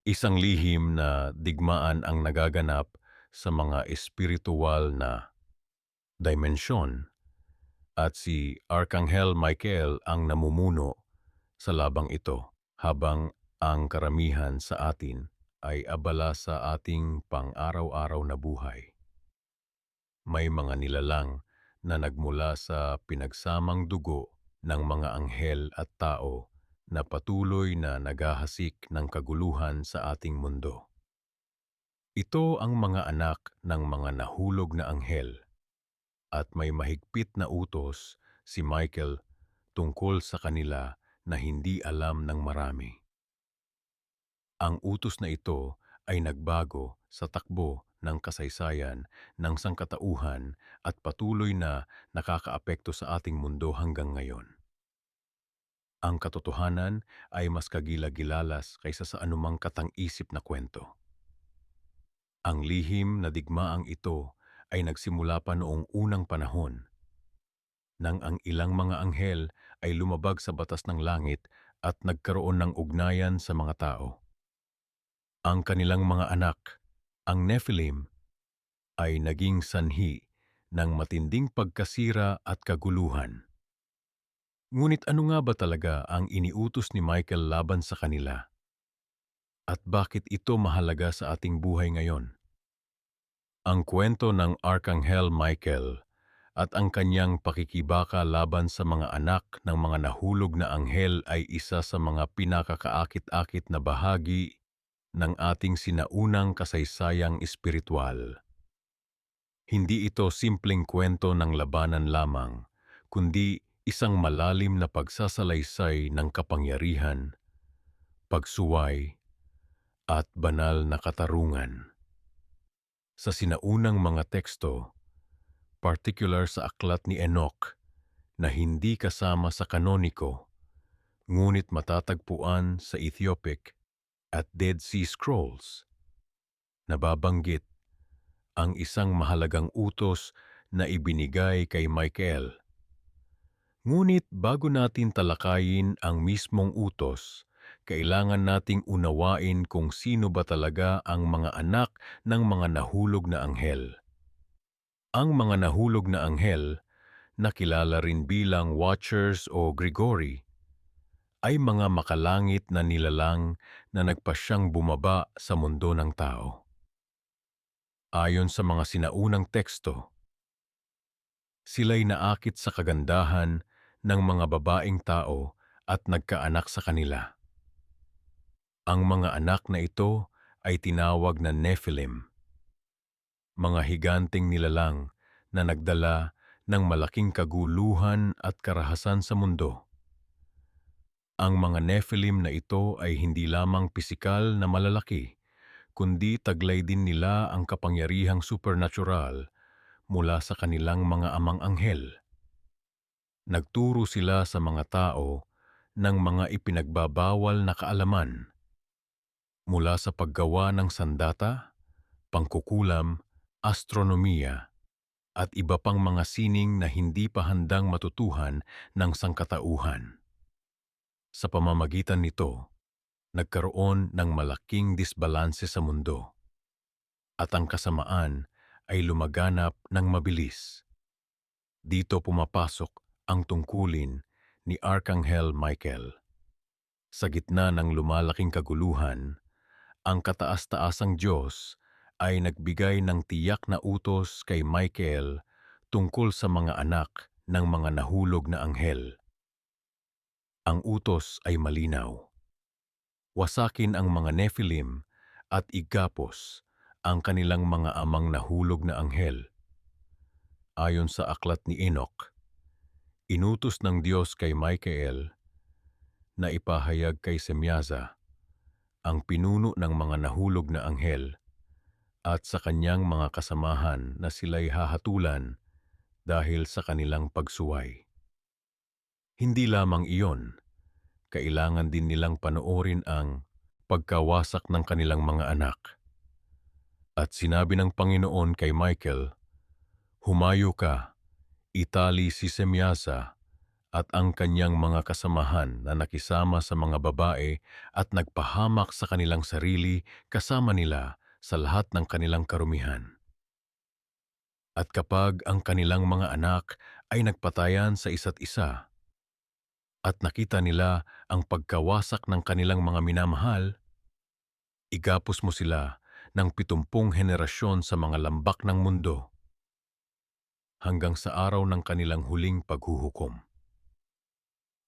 Isang lihim na digmaan ang nagaganap sa mga espiritual na dimensyon at si Arkanghel Michael ang namumuno sa labang ito habang ang karamihan sa atin ay abala sa ating pang-araw-araw na buhay. May mga nilalang na nagmula sa pinagsamang dugo ng mga anghel at tao na patuloy na naghahasik ng kaguluhan sa ating mundo. Ito ang mga anak ng mga nahulog na anghel at may mahigpit na utos si Michael tungkol sa kanila na hindi alam ng marami. Ang utos na ito ay nagbago sa takbo ng kasaysayan ng sangkatauhan at patuloy na nakakaapekto sa ating mundo hanggang ngayon. Ang katotohanan ay mas kagila-gilalas kaysa sa anumang katang-isip na kwento. Ang lihim na digmaang ito ay nagsimula pa noong unang panahon, nang ang ilang mga anghel ay lumabag sa batas ng langit at nagkaroon ng ugnayan sa mga tao. Ang kanilang mga anak, ang Nephilim, ay naging sanhi ng matinding pagkasira at kaguluhan. Ngunit ano nga ba talaga ang iniutos ni Michael laban sa kanila? At bakit ito mahalaga sa ating buhay ngayon? Ang kwento ng Arkanghel Michael at ang kanyang pakikibaka laban sa mga anak ng mga nahulog na anghel ay isa sa mga pinakakaakit-akit na bahagi ng ating sinaunang kasaysayang espiritual. Hindi ito simpleng kwento ng labanan lamang, kundi isang malalim na pagsasalaysay ng kapangyarihan, pagsuway, at banal na katarungan. Sa sinaunang mga teksto, particular sa aklat ni Enoch, na hindi kasama sa kanoniko, ngunit matatagpuan sa Ethiopic at Dead Sea Scrolls, nababanggit ang isang mahalagang utos na ibinigay kay Michael. Ngunit bago natin talakayin ang mismong utos, kailangan nating unawain kung sino ba talaga ang mga anak ng mga nahulog na anghel. Ang mga nahulog na anghel, na kilala rin bilang Watchers o Grigori, ay mga makalangit na nilalang na nagpasyang bumaba sa mundo ng tao. Ayon sa mga sinaunang teksto, sila'y naakit sa kagandahan ng mga babaeng tao at nagkaanak sa kanila. Ang mga anak na ito ay tinawag na Nephilim, mga higanting nilalang na nagdala ng malaking kaguluhan at karahasan sa mundo. Ang mga Nephilim na ito ay hindi lamang pisikal na malalaki, kundi taglay din nila ang kapangyarihang supernatural mula sa kanilang mga amang anghel. Nagturo sila sa mga tao ng mga ipinagbabawal na kaalaman, mula sa paggawa ng sandata, pangkukulam, astronomiya, at iba pang mga sining na hindi pa handang matutuhan ng sangkatauhan. Sa pamamagitan nito, nagkaroon ng malaking disbalanse sa mundo, at ang kasamaan ay lumaganap ng mabilis. Dito pumapasok ang tungkulin ni Arkanghel Michael. Sa gitna ng lumalaking kaguluhan, ang kataas-taasang Diyos ay nagbigay ng tiyak na utos kay Michael tungkol sa mga anak ng mga nahulog na anghel. Ang utos ay malinaw. Wasakin ang mga Nephilim at igapos ang kanilang mga amang nahulog na anghel. Ayon sa aklat ni Enoch, inutos ng Diyos kay Michael na ipahayag kay Semyaza, ang pinuno ng mga nahulog na anghel, at sa kanyang mga kasamahan na sila'y hahatulan dahil sa kanilang pagsuway. Hindi lamang iyon, kailangan din nilang panoorin ang pagkawasak ng kanilang mga anak. At sinabi ng Panginoon kay Michael, "Humayo ka, itali si Semyasa at ang kanyang mga kasamahan na nakisama sa mga babae at nagpahamak sa kanilang sarili kasama nila sa lahat ng kanilang karumihan. At kapag ang kanilang mga anak ay nagpatayan sa isa't isa at nakita nila ang pagkawasak ng kanilang mga minamahal, igapos mo sila ng 70 henerasyon sa mga lambak ng mundo hanggang sa araw ng kanilang huling paghuhukom.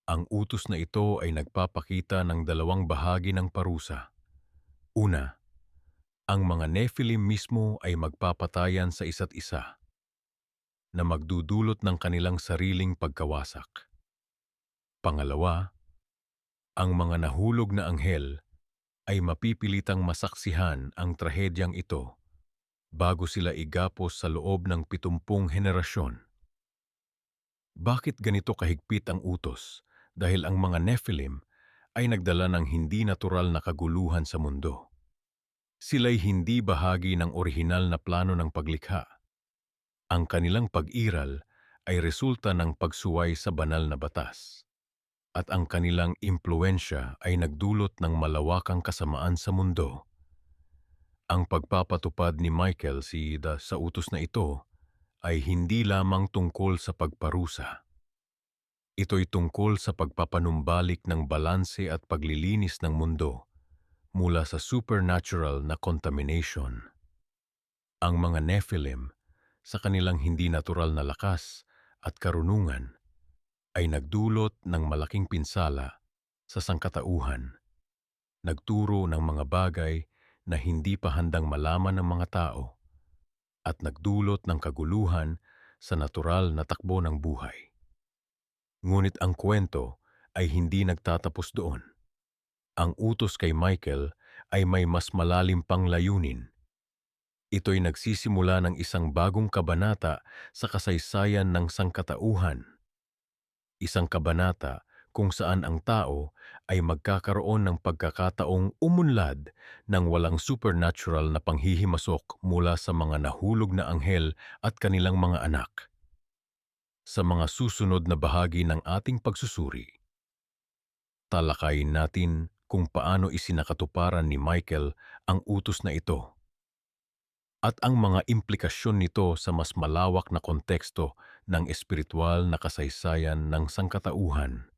Ang utos na ito ay nagpapakita ng dalawang bahagi ng parusa. Una, ang mga Nephilim mismo ay magpapatayan sa isa't isa na magdudulot ng kanilang sariling pagkawasak. Pangalawa, ang mga nahulog na anghel ay mapipilitang masaksihan ang trahedyang ito bago sila igapos sa loob ng 70 henerasyon. Bakit ganito kahigpit ang utos? Dahil ang mga Nephilim ay nagdala ng hindi natural na kaguluhan sa mundo. Sila'y hindi bahagi ng orihinal na plano ng paglikha. Ang kanilang pag-iral ay resulta ng pagsuway sa banal na batas. At ang kanilang impluensya ay nagdulot ng malawakang kasamaan sa mundo. Ang pagpapatupad ni Michael sa utos na ito ay hindi lamang tungkol sa pagparusa. Ito'y tungkol sa pagpapanumbalik ng balanse at paglilinis ng mundo mula sa supernatural na contamination. Ang mga Nephilim, sa kanilang hindi natural na lakas at karunungan, ay nagdulot ng malaking pinsala sa sangkatauhan, nagturo ng mga bagay na hindi pa handang malaman ng mga tao, at nagdulot ng kaguluhan sa natural na takbo ng buhay. Ngunit ang kwento ay hindi nagtatapos doon. Ang utos kay Michael ay may mas malalim pang layunin. Ito'y nagsisimula ng isang bagong kabanata sa kasaysayan ng sangkatauhan. Isang kabanata kung saan ang tao ay magkakaroon ng pagkakataong umunlad ng walang supernatural na panghihimasok mula sa mga nahulog na anghel at kanilang mga anak. Sa mga susunod na bahagi ng ating pagsusuri, talakayin natin kung paano isinakatuparan ni Michael ang utos na ito at ang mga implikasyon nito sa mas malawak na konteksto ng espiritual na kasaysayan ng sangkatauhan.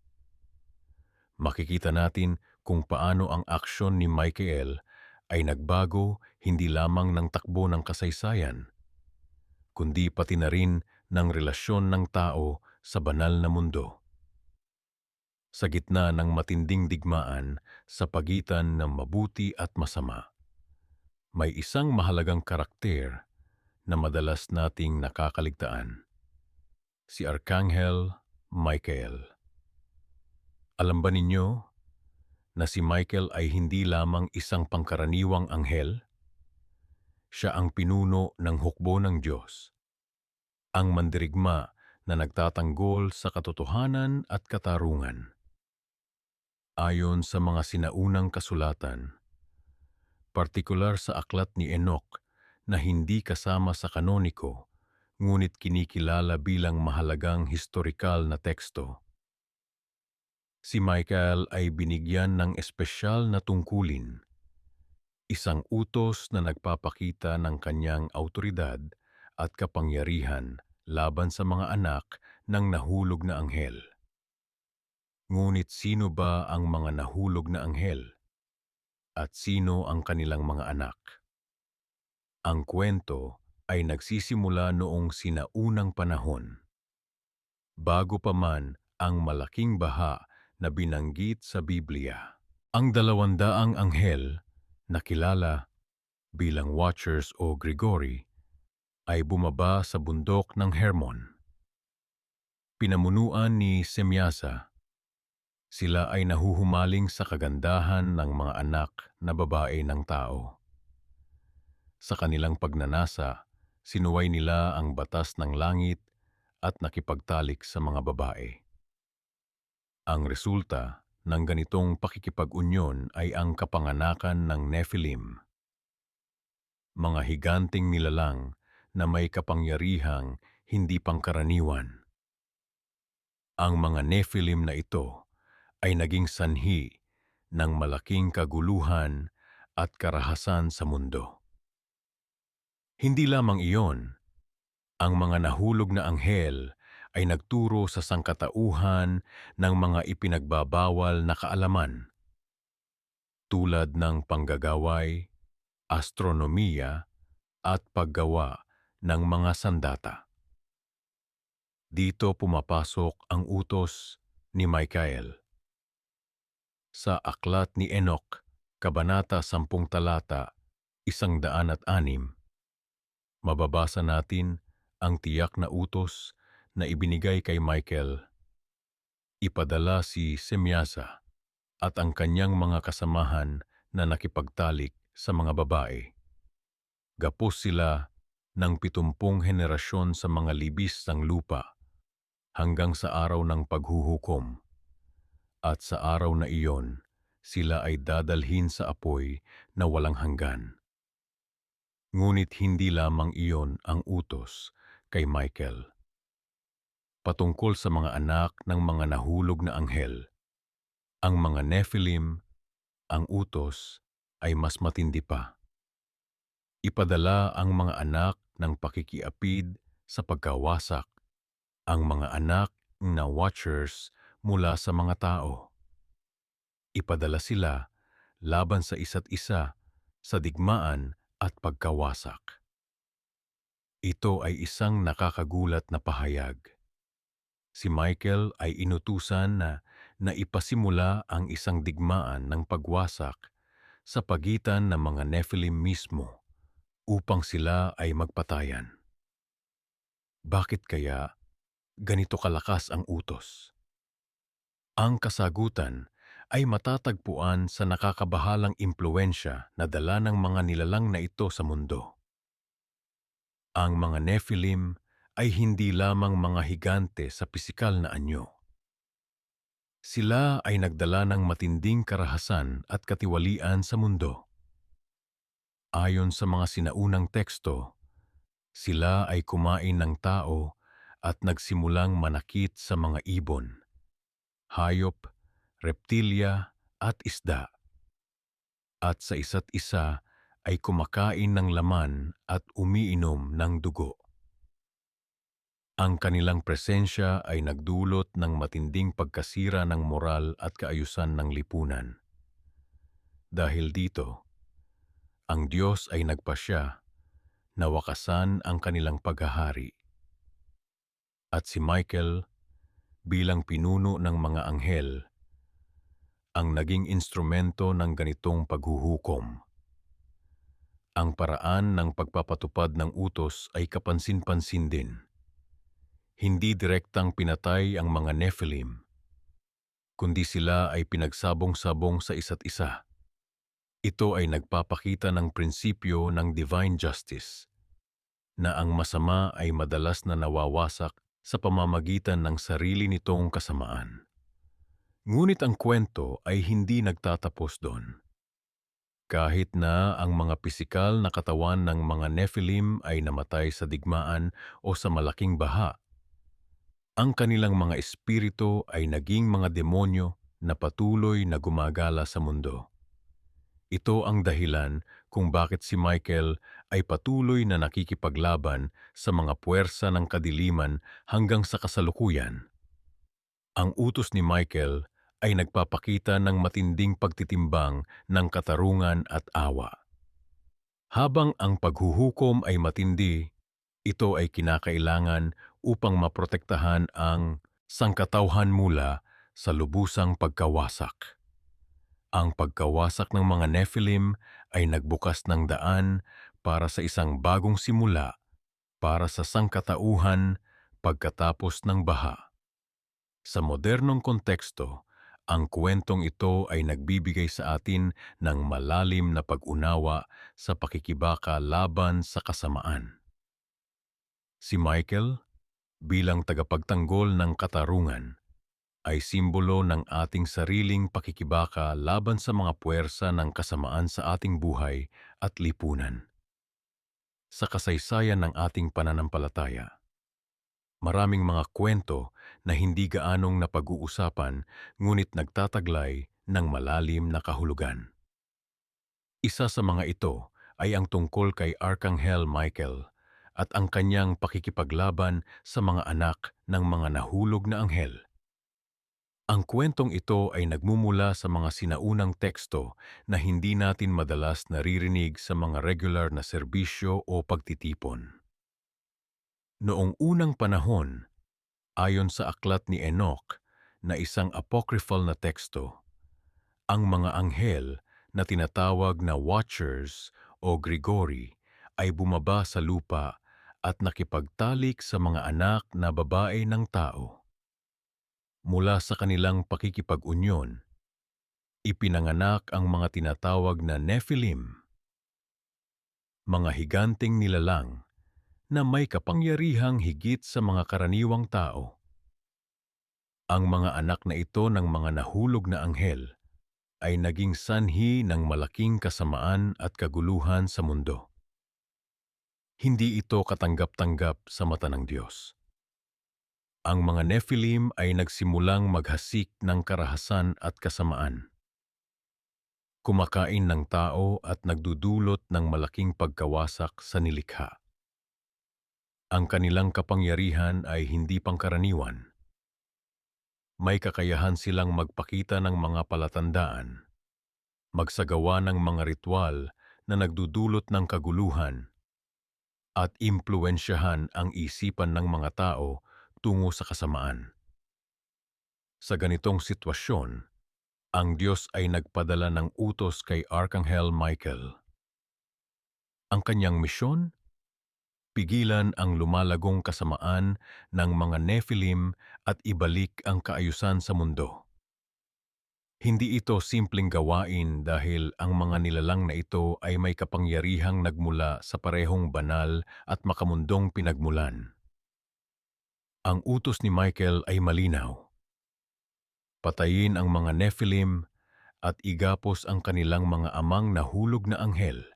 Makikita natin kung paano ang aksyon ni Michael ay nagbago hindi lamang ng takbo ng kasaysayan, kundi pati na rin ng relasyon ng tao sa banal na mundo. Sa gitna ng matinding digmaan sa pagitan ng mabuti at masama, may isang mahalagang karakter na madalas nating nakakaligtaan. Si Arkanghel Michael. Alam ba ninyo na si Michael ay hindi lamang isang pangkaraniwang anghel? Siya ang pinuno ng hukbo ng Diyos, ang mandirigma na nagtatanggol sa katotohanan at katarungan. Ayon sa mga sinaunang kasulatan, partikular sa aklat ni Enoch na hindi kasama sa kanoniko, ngunit kinikilala bilang mahalagang historikal na teksto. Si Michael ay binigyan ng espesyal na tungkulin, isang utos na nagpapakita ng kanyang awtoridad at kapangyarihan laban sa mga anak ng nahulog na anghel. Ngunit sino ba ang mga nahulog na anghel? At sino ang kanilang mga anak? Ang kwento ay nagsisimula noong sinaunang panahon, bago pa man ang malaking baha na binanggit sa Biblia. Ang 200 anghel, na kilala bilang Watchers o Grigori, ay bumaba sa bundok ng Hermon. Pinamunuan ni Semyasa. Sila ay nahuhumaling sa kagandahan ng mga anak na babae ng tao. Sa kanilang pagnanasa, sinuway nila ang batas ng langit at nakipagtalik sa mga babae. Ang resulta ng ganitong pakikipag-unyon ay ang kapanganakan ng Nephilim, mga higanting nilalang na may kapangyarihang hindi pangkaraniwan. Ang mga Nephilim na ito ay naging sanhi ng malaking kaguluhan at karahasan sa mundo. Hindi lamang iyon, ang mga nahulog na anghel ay nagturo sa sangkatauhan ng mga ipinagbabawal na kaalaman tulad ng panggagaway, astronomiya at paggawa ng mga sandata. Dito pumapasok ang utos ni Michael. Sa aklat ni Enoch, Kabanata 10 talata 106, mababasa natin ang tiyak na utos na ibinigay kay Michael. Ipadala si Semyasa at ang kanyang mga kasamahan na nakipagtalik sa mga babae. Gapos sila ng 70 henerasyon sa mga libis ng lupa hanggang sa araw ng paghuhukom. At sa araw na iyon, sila ay dadalhin sa apoy na walang hanggan. Ngunit hindi lamang iyon ang utos kay Michael. Patungkol sa mga anak ng mga nahulog na anghel, ang mga Nephilim, ang utos ay mas matindi pa. Ipadala ang mga anak ng pakikiapid sa pagkawasak, ang mga anak na watchers mula sa mga tao. Ipadala sila laban sa isa't isa sa digmaan at pagkawasak. Ito ay isang nakakagulat na pahayag. Si Michael ay inutusan na ipasimula ang isang digmaan ng pagwasak sa pagitan ng mga Nephilim mismo upang sila ay magpatayan. Bakit kaya ganito kalakas ang utos? Ang kasagutan ay matatagpuan sa nakakabahalang impluensya na dala ng mga nilalang na ito sa mundo. Ang mga Nephilim ay hindi lamang mga higante sa pisikal na anyo. Sila ay nagdala ng matinding karahasan at katiwalian sa mundo. Ayon sa mga sinaunang teksto, sila ay kumain ng tao at nagsimulang manakit sa mga ibon, hayop, reptilya at isda. At sa isa't isa ay kumakain ng laman at umiinom ng dugo. Ang kanilang presensya ay nagdulot ng matinding pagkasira ng moral at kaayusan ng lipunan. Dahil dito, ang Diyos ay nagpasya na wakasan ang kanilang paghahari. At si Michael, bilang pinuno ng mga anghel, ang naging instrumento ng ganitong paghuhukom. Ang paraan ng pagpapatupad ng utos ay kapansin-pansin din. Hindi direktang pinatay ang mga Nephilim, kundi sila ay pinagsabong-sabong sa isa't isa. Ito ay nagpapakita ng prinsipyo ng divine justice, na ang masama ay madalas na nawawasak sa pamamagitan ng sarili nitong kasamaan. Ngunit ang kwento ay hindi nagtatapos doon. Kahit na ang mga pisikal na katawan ng mga Nephilim ay namatay sa digmaan o sa malaking baha, ang kanilang mga espiritu ay naging mga demonyo na patuloy na gumagala sa mundo. Ito ang dahilan kung bakit si Michael ay patuloy na nakikipaglaban sa mga puwersa ng kadiliman hanggang sa kasalukuyan. Ang utos ni Michael ay nagpapakita ng matinding pagtitimbang ng katarungan at awa. Habang ang paghuhukom ay matindi, ito ay kinakailangan upang maprotektahan ang sangkatauhan mula sa lubusang pagkawasak. Ang pagkawasak ng mga Nephilim ay nagbukas ng daan para sa isang bagong simula para sa sangkatauhan pagkatapos ng baha. Sa modernong konteksto, ang kwentong ito ay nagbibigay sa atin ng malalim na pag-unawa sa pakikibaka laban sa kasamaan. Si Michael, bilang tagapagtanggol ng katarungan, ay simbolo ng ating sariling pakikibaka laban sa mga puwersa ng kasamaan sa ating buhay at lipunan. Sa kasaysayan ng ating pananampalataya, maraming mga kwento na hindi gaanong napag-uusapan ngunit nagtataglay ng malalim na kahulugan. Isa sa mga ito ay ang tungkol kay Arkanghel Michael at ang kanyang pakikipaglaban sa mga anak ng mga nahulog na anghel. Ang kwentong ito ay nagmumula sa mga sinaunang teksto na hindi natin madalas naririnig sa mga regular na serbisyo o pagtitipon. Noong unang panahon, ayon sa aklat ni Enoch na isang apocryphal na teksto, ang mga anghel na tinatawag na Watchers o Grigori ay bumaba sa lupa at nakipagtalik sa mga anak na babae ng tao. Mula sa kanilang pakikipag-unyon, ipinanganak ang mga tinatawag na Nephilim, mga higanting nilalang na may kapangyarihang higit sa mga karaniwang tao. Ang mga anak na ito ng mga nahulog na anghel ay naging sanhi ng malaking kasamaan at kaguluhan sa mundo. Hindi ito katanggap-tanggap sa mata ng Diyos. Ang mga Nephilim ay nagsimulang maghasik ng karahasan at kasamaan. Kumakain ng tao at nagdudulot ng malaking pagkawasak sa nilikha. Ang kanilang kapangyarihan ay hindi pangkaraniwan. May kakayahan silang magpakita ng mga palatandaan, magsagawa ng mga ritual na nagdudulot ng kaguluhan, at impluwensyahan ang isipan ng mga tao tungo sa kasamaan. Sa ganitong sitwasyon, ang Diyos ay nagpadala ng utos kay Arkanghel Michael. Ang kanyang misyon? Pigilan ang lumalagong kasamaan ng mga Nephilim at ibalik ang kaayusan sa mundo. Hindi ito simpleng gawain dahil ang mga nilalang na ito ay may kapangyarihang nagmula sa parehong banal at makamundong pinagmulan. Ang utos ni Michael ay malinaw. Patayin ang mga Nephilim at igapos ang kanilang mga amang nahulog na anghel.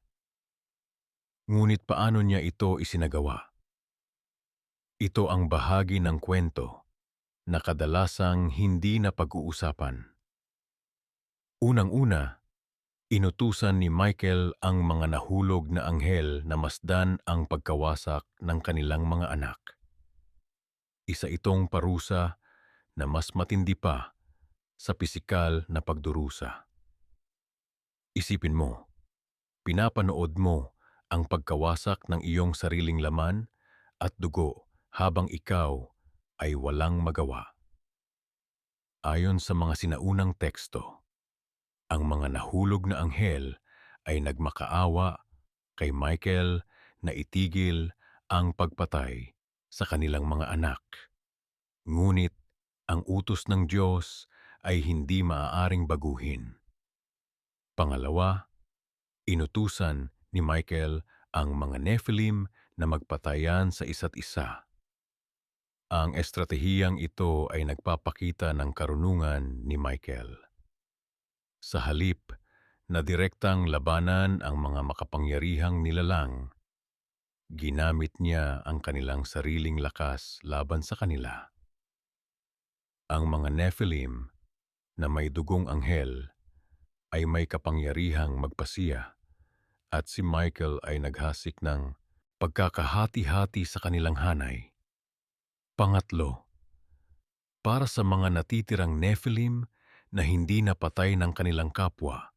Ngunit paano niya ito isinagawa? Ito ang bahagi ng kwento na kadalasang hindi na pag-uusapan. Unang-una, inutusan ni Michael ang mga nahulog na anghel na masdan ang pagkawasak ng kanilang mga anak. Isa itong parusa na mas matindi pa sa pisikal na pagdurusa. Isipin mo, pinapanood mo ang pagkawasak ng iyong sariling laman at dugo habang ikaw ay walang magawa. Ayon sa mga sinaunang teksto, ang mga nahulog na anghel ay nagmakaawa kay Michael na itigil ang pagpatay sa kanilang mga anak. Ngunit ang utos ng Diyos ay hindi maaaring baguhin. Pangalawa, inutusan ni Michael ang mga Nephilim na magpatayan sa isa't isa. Ang estratehiyang ito ay nagpapakita ng karunungan ni Michael. Sa halip na direktang labanan ang mga makapangyarihang nilalang, ginamit niya ang kanilang sariling lakas laban sa kanila. Ang mga Nephilim na may dugong anghel ay may kapangyarihang magpasiya at si Michael ay naghasik ng pagkakahati-hati sa kanilang hanay. Pangatlo, para sa mga natitirang Nephilim na hindi napatay ng kanilang kapwa,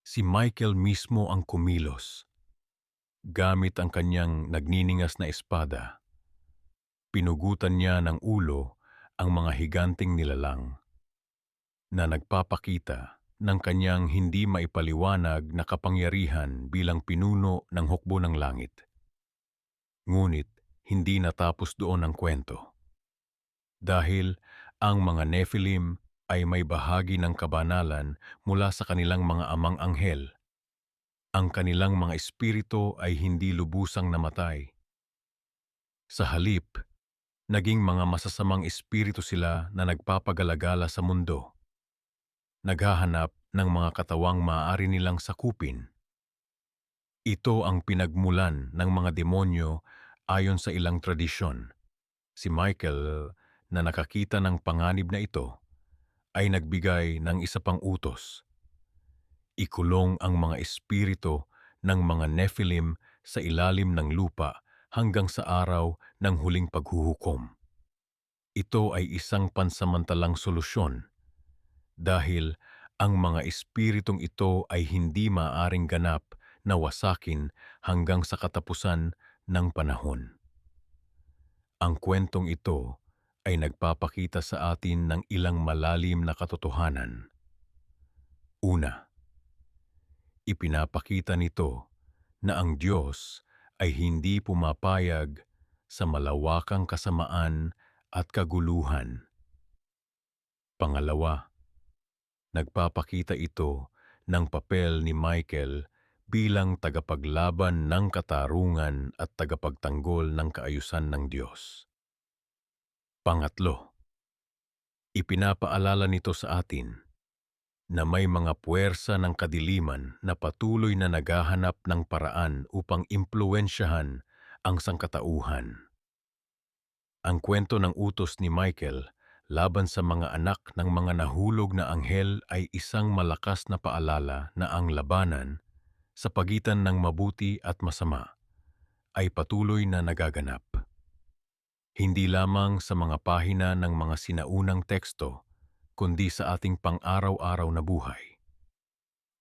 si Michael mismo ang kumilos. Gamit ang kanyang nagniningas na espada, pinugutan niya ng ulo ang mga higanting nilalang na nagpapakita ng kanyang hindi maipaliwanag na kapangyarihan bilang pinuno ng hukbo ng langit. Ngunit hindi natapos doon ang kwento. Dahil ang mga Nephilim ay may bahagi ng kabanalan mula sa kanilang mga amang anghel. Ang kanilang mga espiritu ay hindi lubusang namatay. Sa halip, naging mga masasamang espiritu sila na nagpapagalagala sa mundo. Naghahanap ng mga katawang maaari nilang sakupin. Ito ang pinagmulan ng mga demonyo ayon sa ilang tradisyon. Si Michael na nakakita ng panganib na ito ay nagbigay ng isa pang utos. Ikulong ang mga espiritu ng mga Nephilim sa ilalim ng lupa hanggang sa araw ng huling paghuhukom. Ito ay isang pansamantalang solusyon dahil ang mga espiritong ito ay hindi maaaring ganap na wasakin hanggang sa katapusan ng panahon. Ang kwentong ito ay nagpapakita sa atin ng ilang malalim na katotohanan. Una, ipinapakita nito na ang Diyos ay hindi pumapayag sa malawakang kasamaan at kaguluhan. Pangalawa, nagpapakita ito ng papel ni Michael bilang tagapaglaban ng katarungan at tagapagtanggol ng kaayusan ng Diyos. Pangatlo, ipinapaalala nito sa atin na may mga puwersa ng kadiliman na patuloy na naghahanap ng paraan upang impluwensyahan ang sangkatauhan. Ang kwento ng utos ni Michael laban sa mga anak ng mga nahulog na anghel ay isang malakas na paalala na ang labanan sa pagitan ng mabuti at masama ay patuloy na nagaganap. Hindi lamang sa mga pahina ng mga sinaunang teksto, kundi sa ating pang-araw-araw na buhay.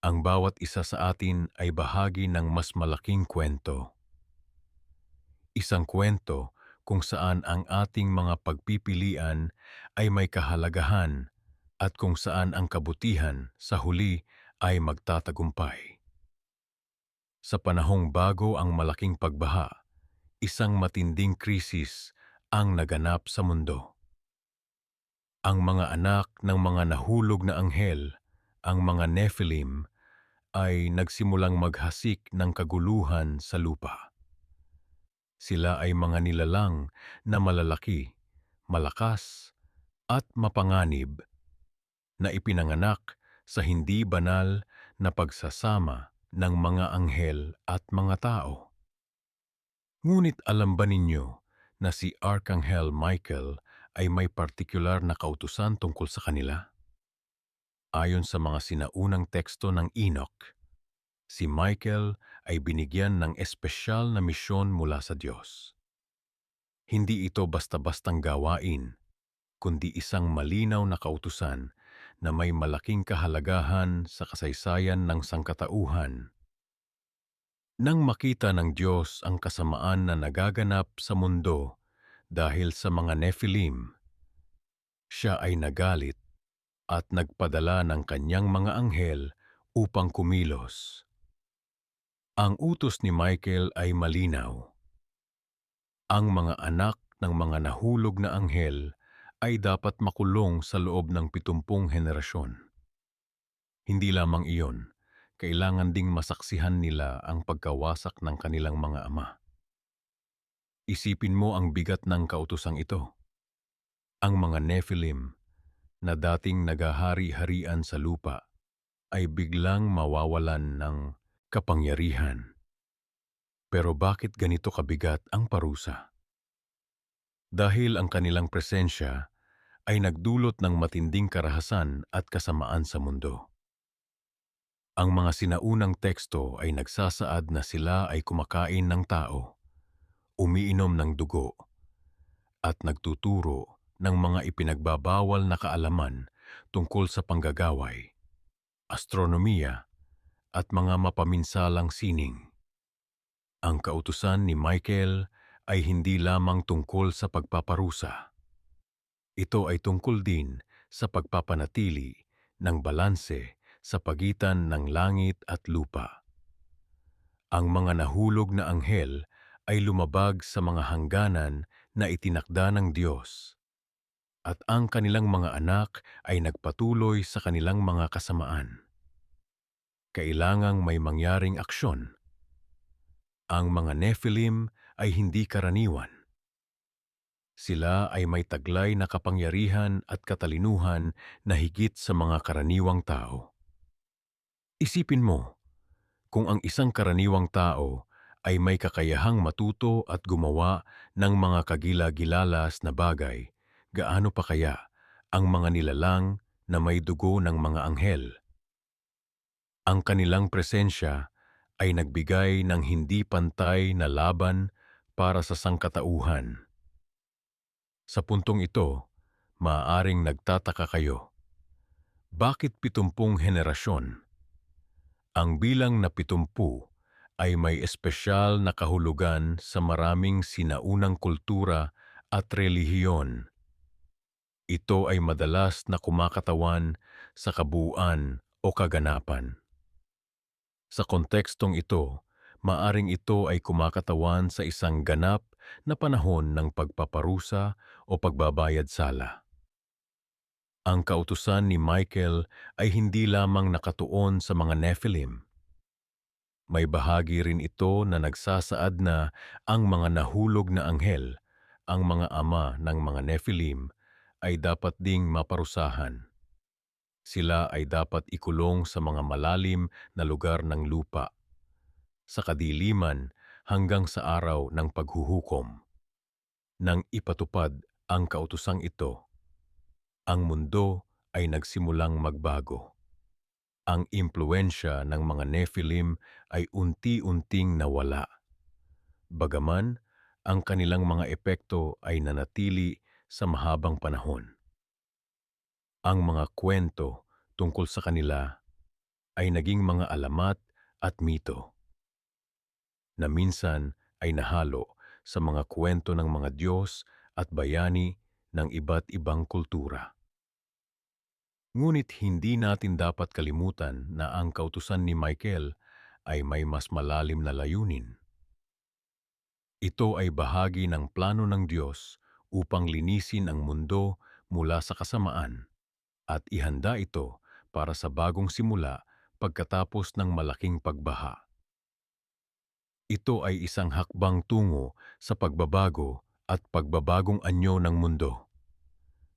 Ang bawat isa sa atin ay bahagi ng mas malaking kwento. Isang kwento kung saan ang ating mga pagpipilian ay may kahalagahan at kung saan ang kabutihan sa huli ay magtatagumpay. Sa panahong bago ang malaking pagbaha, isang matinding krisis ang naganap sa mundo. Ang mga anak ng mga nahulog na anghel, ang mga Nephilim, ay nagsimulang maghasik ng kaguluhan sa lupa. Sila ay mga nilalang na malalaki, malakas, at mapanganib na ipinanganak sa hindi banal na pagsasama ng mga anghel at mga tao. Ngunit alam ba ninyo na si Arkanghel Michael ay may partikular na kautusan tungkol sa kanila? Ayon sa mga sinaunang teksto ng Enoch, si Michael ay binigyan ng espesyal na misyon mula sa Diyos. Hindi ito basta-bastang gawain, kundi isang malinaw na kautusan na may malaking kahalagahan sa kasaysayan ng sangkatauhan. Nang makita ng Diyos ang kasamaan na nagaganap sa mundo dahil sa mga Nephilim, siya ay nagalit at nagpadala ng kanyang mga anghel upang kumilos. Ang utos ni Michael ay malinaw. Ang mga anak ng mga nahulog na anghel ay dapat makulong sa loob ng 70 henerasyon. Hindi lamang iyon, kailangan ding masaksihan nila ang pagkawasak ng kanilang mga ama. Isipin mo ang bigat ng kautosang ito. Ang mga Nephilim na dating nagahari-harian sa lupa ay biglang mawawalan ng kapangyarihan. Pero bakit ganito kabigat ang parusa? Dahil ang kanilang presensya ay nagdulot ng matinding karahasan at kasamaan sa mundo. Ang mga sinaunang teksto ay nagsasaad na sila ay kumakain ng tao, umiinom ng dugo, at nagtuturo ng mga ipinagbabawal na kaalaman tungkol sa panggagaway, astronomiya, at mga mapaminsalang sining. Ang kautusan ni Michael ay hindi lamang tungkol sa pagpaparusa. Ito ay tungkol din sa pagpapanatili ng balanse sa pagitan ng langit at lupa. Ang mga nahulog na anghel ay lumabag sa mga hangganan na itinakda ng Diyos, at ang kanilang mga anak ay nagpatuloy sa kanilang mga kasamaan. Kailangang may mangyaring aksyon. Ang mga Nephilim ay hindi karaniwan. Sila ay may taglay na kapangyarihan at katalinuhan na higit sa mga karaniwang tao. Isipin mo, kung ang isang karaniwang tao ay may kakayahang matuto at gumawa ng mga kagila-gilalas na bagay, gaano pa kaya ang mga nilalang na may dugo ng mga anghel? Ang kanilang presensya ay nagbigay ng hindi pantay na laban para sa sangkatauhan. Sa puntong ito, maaaring nagtataka kayo. Bakit 70 henerasyon? Ang bilang na 70 ay may espesyal na kahulugan sa maraming sinaunang kultura at relihiyon. Ito ay madalas na kumakatawan sa kabuuan o kaganapan. Sa kontekstong ito, maaring ito ay kumakatawan sa isang ganap na panahon ng pagpaparusa o pagbabayad sala. Ang kautusan ni Michael ay hindi lamang nakatuon sa mga Nephilim. May bahagi rin ito na nagsasaad na ang mga nahulog na anghel, ang mga ama ng mga Nephilim, ay dapat ding maparusahan. Sila ay dapat ikulong sa mga malalim na lugar ng lupa, sa kadiliman hanggang sa araw ng paghuhukom. Nang ipatupad ang kautusang ito, ang mundo ay nagsimulang magbago. Ang impluensya ng mga Nephilim ay unti-unting nawala. Bagaman, ang kanilang mga epekto ay nanatili sa mahabang panahon. Ang mga kwento tungkol sa kanila ay naging mga alamat at mito, na minsan ay nahalo sa mga kwento ng mga Diyos at bayani ng iba't ibang kultura. Ngunit hindi natin dapat kalimutan na ang kautusan ni Michael ay may mas malalim na layunin. Ito ay bahagi ng plano ng Diyos upang linisin ang mundo mula sa kasamaan at ihanda ito para sa bagong simula pagkatapos ng malaking pagbaha. Ito ay isang hakbang tungo sa pagbabago at pagbabagong anyo ng mundo.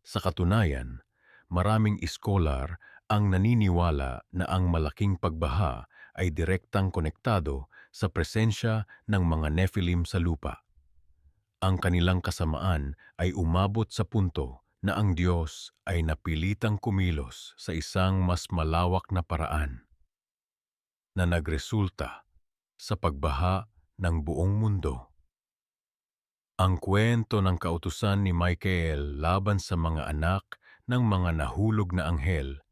Sa katunayan, maraming iskolar ang naniniwala na ang malaking pagbaha ay direktang konektado sa presensya ng mga Nephilim sa lupa. Ang kanilang kasamaan ay umabot sa punto na ang Diyos ay napilitang kumilos sa isang mas malawak na paraan na nagresulta sa pagbaha ng buong mundo. Ang kwento ng kautusan ni Michael laban sa mga anak ng mga nahulog na anghel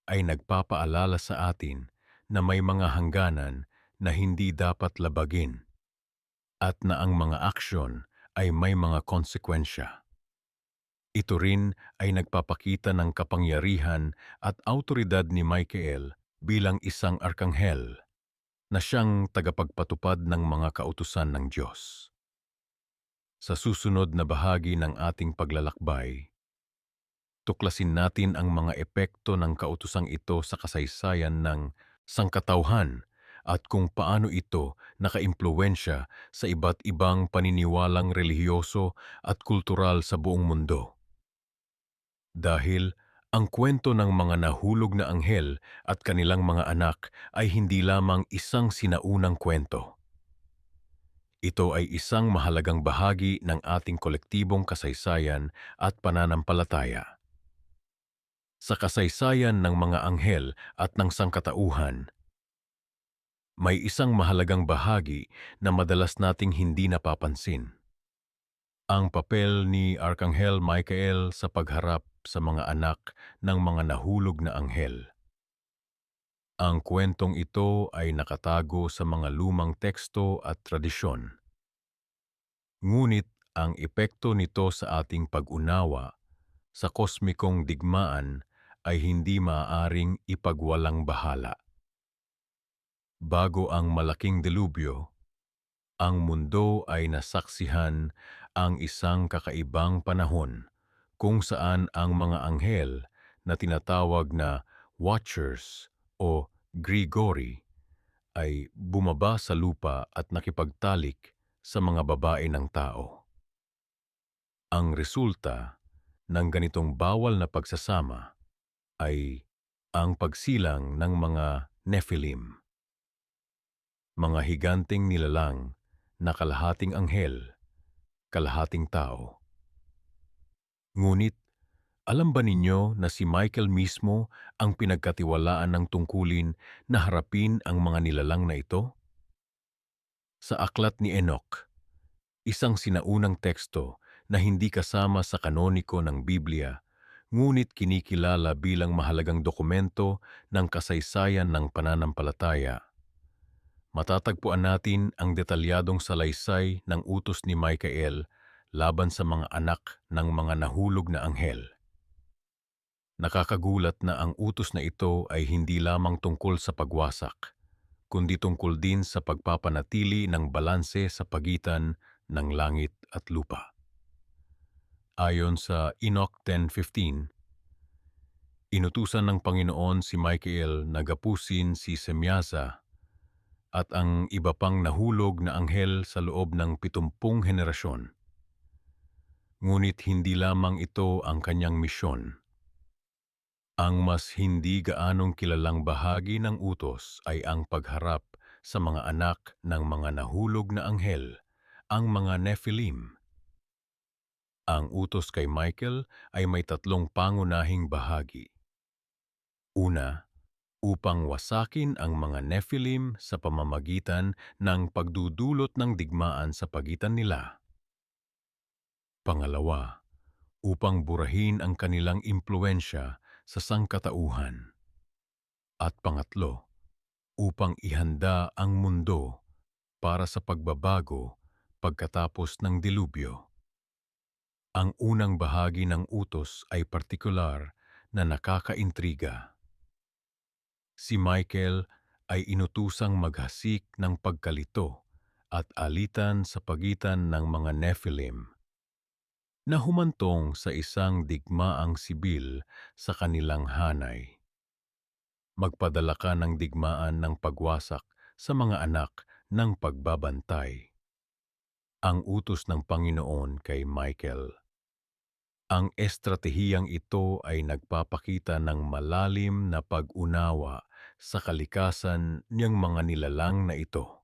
ay nagpapaalala sa atin na may mga hangganan na hindi dapat labagin at na ang mga aksyon ay may mga konsekwensya. Ito rin ay nagpapakita ng kapangyarihan at awtoridad ni Michael bilang isang arkanghel na siyang tagapagpatupad ng mga kautusan ng Diyos. Sa susunod na bahagi ng ating paglalakbay, tuklasin natin ang mga epekto ng kautusang ito sa kasaysayan ng sangkatauhan at kung paano ito nakaimpluwensya sa iba't ibang paniniwalang relihiyoso at kultural sa buong mundo. Dahil ang kwento ng mga nahulog na anghel at kanilang mga anak ay hindi lamang isang sinaunang kwento. Ito ay isang mahalagang bahagi ng ating kolektibong kasaysayan at pananampalataya. Sa kasaysayan ng mga anghel at ng sangkatauhan, may isang mahalagang bahagi na madalas nating hindi napapansin. Ang papel ni Arkanghel Michael sa pagharap sa mga anak ng mga nahulog na anghel. Ang kwentong ito ay nakatago sa mga lumang teksto at tradisyon. Ngunit ang epekto nito sa ating pag-unawa sa kosmikong digmaan ay hindi maaaring ipagwalang bahala. Bago ang malaking delubyo, ang mundo ay nasaksihan ang isang kakaibang panahon kung saan ang mga anghel na tinatawag na Watchers o Grigori ay bumaba sa lupa at nakipagtalik sa mga babae ng tao. Ang resulta ng ganitong bawal na pagsasama ay ang pagsilang ng mga Nephilim, mga higanteng nilalang na kalahating anghel, kalahating tao. Ngunit, alam ba ninyo na si Michael mismo ang pinagkatiwalaan ng tungkulin na harapin ang mga nilalang na ito? Sa aklat ni Enoch, isang sinaunang teksto na hindi kasama sa kanoniko ng Biblia, ngunit kinikilala bilang mahalagang dokumento ng kasaysayan ng pananampalataya. Matatagpuan natin ang detalyadong salaysay ng utos ni Michael laban sa mga anak ng mga nahulog na anghel. Nakakagulat na ang utos na ito ay hindi lamang tungkol sa pagwasak, kundi tungkol din sa pagpapanatili ng balanse sa pagitan ng langit at lupa. Ayon sa Enoch 10:15, inutusan ng Panginoon si Michael na gapusin si Semyaza at ang iba pang nahulog na anghel sa loob ng 70 henerasyon. Ngunit hindi lamang ito ang kanyang misyon. Ang mas hindi gaanong kilalang bahagi ng utos ay ang pagharap sa mga anak ng mga nahulog na anghel, ang mga Nephilim. Ang utos kay Michael ay may tatlong pangunahing bahagi. Una, upang wasakin ang mga Nephilim sa pamamagitan ng pagdudulot ng digmaan sa pagitan nila. Pangalawa, upang burahin ang kanilang impluensya sa sangkatauhan. At pangatlo, upang ihanda ang mundo para sa pagbabago pagkatapos ng dilubyo. Ang unang bahagi ng utos ay partikular na nakakaintriga. Si Michael ay inutusang maghasik ng pagkalito at alitan sa pagitan ng mga Nephilim na humantong sa isang digmaang sibil sa kanilang hanay. Magpadala ka ng digmaan ng pagwasak sa mga anak ng pagbabantay. Ang utos ng Panginoon kay Michael. Ang estratehiyang ito ay nagpapakita ng malalim na pag-unawa sa kalikasan niyang mga nilalang na ito,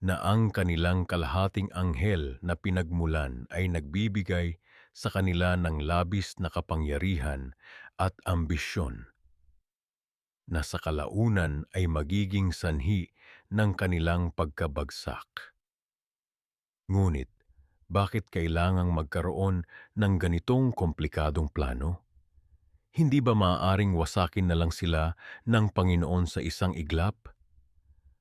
na ang kanilang kalahating anghel na pinagmulan ay nagbibigay sa kanila ng labis na kapangyarihan at ambisyon, na sa kalaunan ay magiging sanhi ng kanilang pagkabagsak. Ngunit, bakit kailangang magkaroon ng ganitong komplikadong plano? Hindi ba maaaring wasakin na lang sila ng Panginoon sa isang iglap?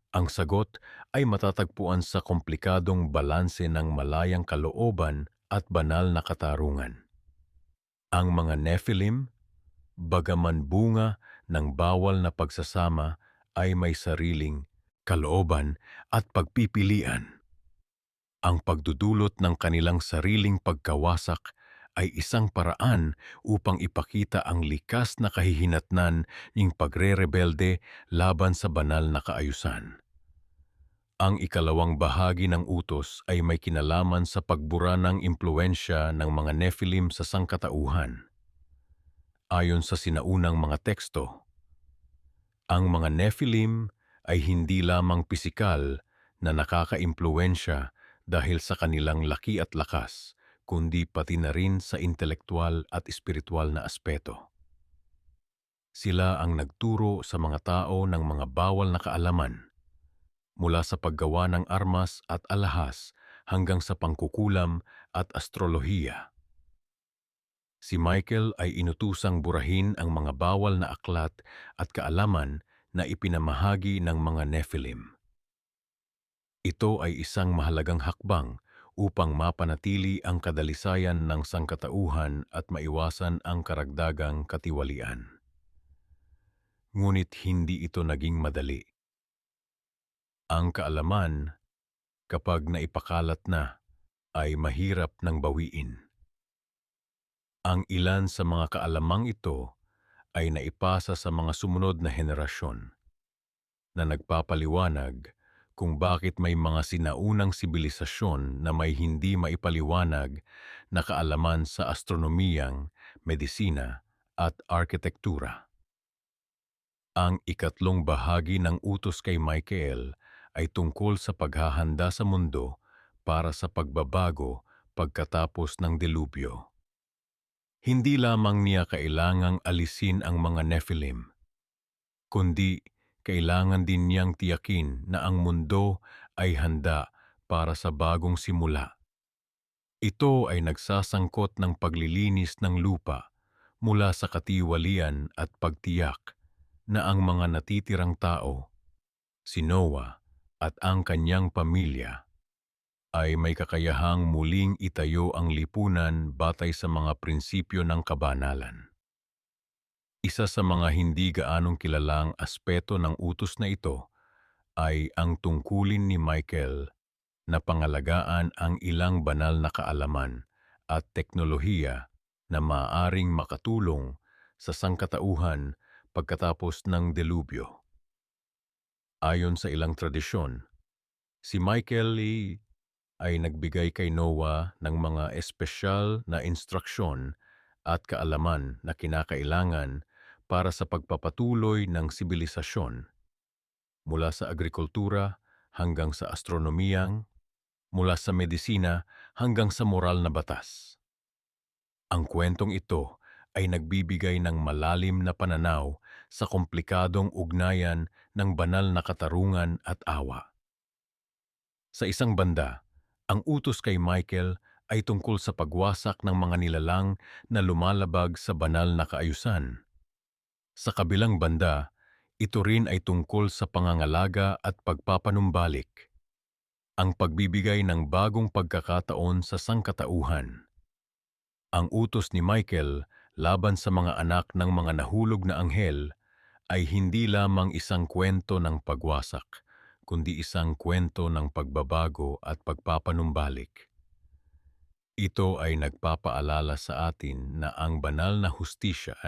Ang sagot ay matatagpuan sa komplikadong balanse ng malayang kalooban at banal na katarungan. Ang mga Nephilim, bagaman bunga ng bawal na pagsasama, ay may sariling kalooban at pagpipilian. Ang pagdudulot ng kanilang sariling pagkawasak ay isang paraan upang ipakita ang likas na kahihinatnan ng pagre-rebelde laban sa banal na kaayusan. Ang ikalawang bahagi ng utos ay may kinalaman sa pagbura ng impluensya ng mga Nephilim sa sangkatauhan. Ayon sa sinaunang mga teksto, ang mga Nephilim ay hindi lamang pisikal na nakakaimpluwensya dahil sa kanilang laki at lakas, kundi pati na rin sa intelektual at espiritual na aspeto. Sila ang nagturo sa mga tao ng mga bawal na kaalaman, mula sa paggawa ng armas at alahas hanggang sa pangkukulam at astrolohiya. Si Michael ay inutusang burahin ang mga bawal na aklat at kaalaman na ipinamahagi ng mga Nephilim. Ito ay isang mahalagang hakbang upang mapanatili ang kadalisayan ng sangkatauhan at maiwasan ang karagdagang katiwalian. Ngunit hindi ito naging madali. Ang kaalaman, kapag naipakalat na, ay mahirap nang bawiin. Ang ilan sa mga kaalamang ito ay naipasa sa mga sumunod na henerasyon, na nagpapaliwanag kung bakit may mga sinaunang sibilisasyon na may hindi maipaliwanag na kaalaman sa astronomiyang, medisina at arkitektura. Ang ikatlong bahagi ng utos kay Michael ay tungkol sa paghahanda sa mundo para sa pagbabago pagkatapos ng delubyo. Hindi lamang niya kailangang alisin ang mga Nephilim, kundi kailangan din niyang tiyakin na ang mundo ay handa para sa bagong simula. Ito ay nagsasangkot ng paglilinis ng lupa mula sa katiwalian at pagtiyak na ang mga natitirang tao, si Noah at ang kanyang pamilya, ay may kakayahang muling itayo ang lipunan batay sa mga prinsipyo ng kabanalan. Isa sa mga hindi gaanong kilalang aspeto ng utos na ito ay ang tungkulin ni Michael na pangalagaan ang ilang banal na kaalaman at teknolohiya na maaaring makatulong sa sangkatauhan pagkatapos ng delubyo. Ayon sa ilang tradisyon, si Michael Lee ay nagbigay kay Noah ng mga espesyal na instruksyon at kaalaman na kinakailangan para sa pagpapatuloy ng sibilisasyon mula sa agrikultura hanggang sa astronomiyang, mula sa medisina hanggang sa moral na batas. Ang kwentong ito ay nagbibigay ng malalim na pananaw sa komplikadong ugnayan ng banal na katarungan at awa. Sa isang banda, ang utos kay Michael ay tungkol sa pagwasak ng mga nilalang na lumalabag sa banal na kaayusan. Sa kabilang banda, ito rin ay tungkol sa pangangalaga at pagpapanumbalik, ang pagbibigay ng bagong pagkakataon sa sangkatauhan. Ang utos ni Michael laban sa mga anak ng mga nahulog na anghel ay hindi lamang isang kwento ng pagwasak, kundi isang kwento ng pagbabago at pagpapanumbalik. Ito ay nagpapaalala sa atin na ang banal na hustisya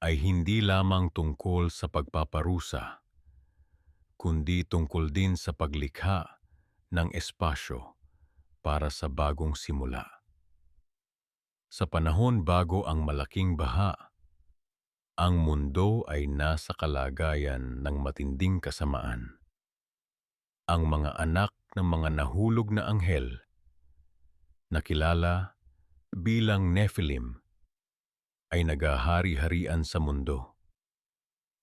ay hindi lamang tungkol sa pagpaparusa, kundi tungkol din sa paglikha ng espasyo para sa bagong simula. Sa panahon bago ang malaking baha, ang mundo ay nasa kalagayan ng matinding kasamaan. Ang mga anak ng mga nahulog na anghel, na kilala bilang Nephilim, ay nagahari-harian sa mundo.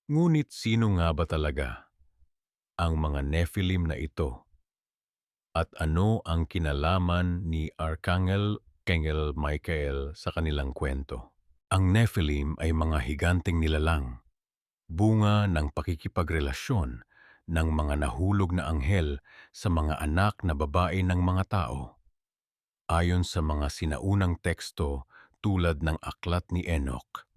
Ngunit sino nga ba talaga ang mga Nephilim na ito? At ano ang kinalaman ni Archangel Michael sa kanilang kwento? Ang Nephilim ay mga higanteng nilalang, bunga ng pakikipagrelasyon ng mga nahulog na anghel sa mga anak na babae ng mga tao. Ayon sa mga sinaunang teksto tulad ng aklat ni Enoch,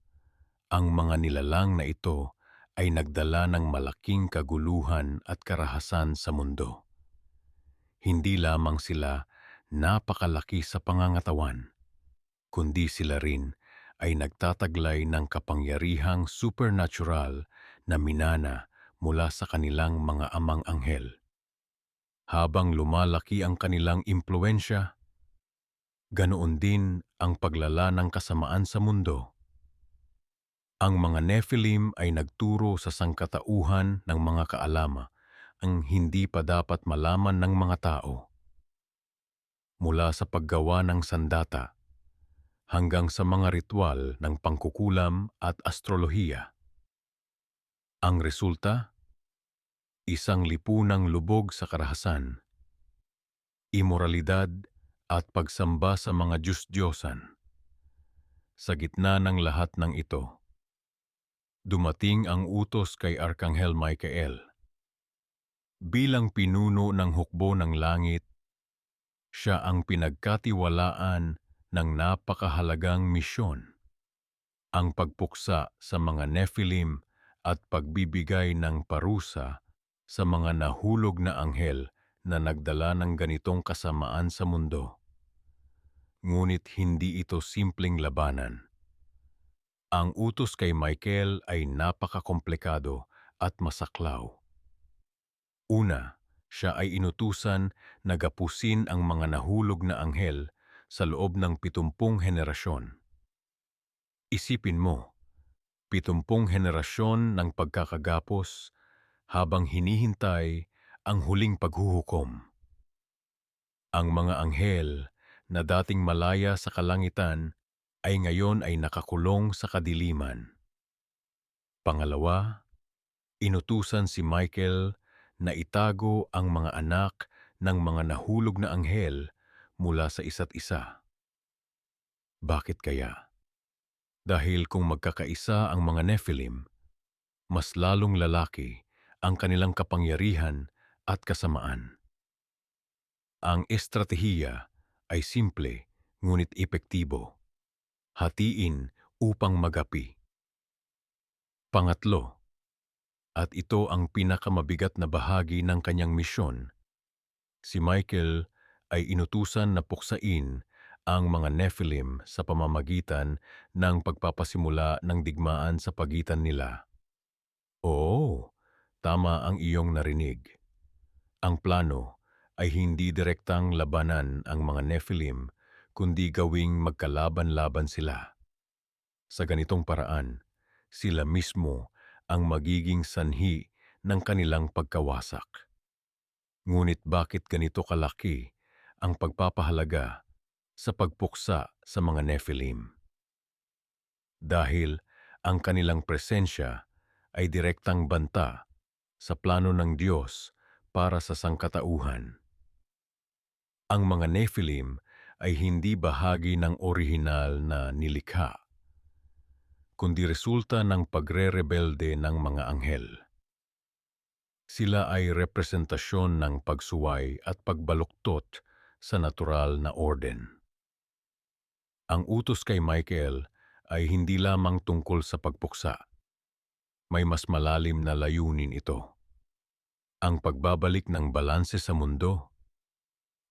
ang mga nilalang na ito ay nagdala ng malaking kaguluhan at karahasan sa mundo. Hindi lamang sila napakalaki sa pangangatawan, kundi sila rin ay nagtataglay ng kapangyarihang supernatural na minana mula sa kanilang mga amang anghel. Habang lumalaki ang kanilang impluensya, ganoon din ang paglala ng kasamaan sa mundo. Ang mga Nephilim ay nagturo sa sangkatauhan ng mga kaalama ang hindi pa dapat malaman ng mga tao. Mula sa paggawa ng sandata hanggang sa mga ritual ng pangkukulam at astrolohiya. Ang resulta? Isang lipunang lubog sa karahasan, imoralidad at pagsamba sa mga Diyos-Diyosan. Sa gitna ng lahat ng ito, dumating ang utos kay Arkanghel Michael. Bilang pinuno ng hukbo ng langit, siya ang pinagkatiwalaan ng napakahalagang misyon, ang pagpuksa sa mga Nephilim at pagbibigay ng parusa sa mga nahulog na anghel na nagdala ng ganitong kasamaan sa mundo. Ngunit hindi ito simpleng labanan. Ang utos kay Michael ay napakakomplikado at masaklaw. Una, siya ay inutusan na gapusin ang mga nahulog na anghel sa loob ng 70 henerasyon. Isipin mo, 70 henerasyon ng pagkakagapos habang hinihintay ang huling paghuhukom. Ang mga anghel na dating malaya sa kalangitan ay ngayon ay nakakulong sa kadiliman. Pangalawa, inutusan si Michael na itago ang mga anak ng mga nahulog na anghel mula sa isa't isa. Bakit kaya? Dahil kung magkakaisa ang mga Nephilim, mas lalong lalaki ang kanilang kapangyarihan at kasamaan. Ang estratehiya ay simple ngunit epektibo. Hatiin upang magapi. Pangatlo, at ito ang pinakamabigat na bahagi ng kanyang misyon, si Michael ay inutusan na puksain ang mga Nephilim sa pamamagitan ng pagpapasimula ng digmaan sa pagitan nila. Oo, tama ang iyong narinig. Ang plano ay hindi direktang labanan ang mga Nephilim, kundi gawing magkalaban-laban sila. Sa ganitong paraan, sila mismo ang magiging sanhi ng kanilang pagkawasak. Ngunit bakit ganito kalaki ang pagpapahalaga sa pagpuksa sa mga Nephilim? Dahil ang kanilang presensya ay direktang banta sa plano ng Diyos para sa sangkatauhan. Ang mga Nephilim ay hindi bahagi ng orihinal na nilikha, kundi resulta ng pagre-rebelde ng mga anghel. Sila ay representasyon ng pagsuway at pagbaluktot sa natural na orden. Ang utos kay Michael ay hindi lamang tungkol sa pagpuksa. May mas malalim na layunin ito. Ang pagbabalik ng balanse sa mundo,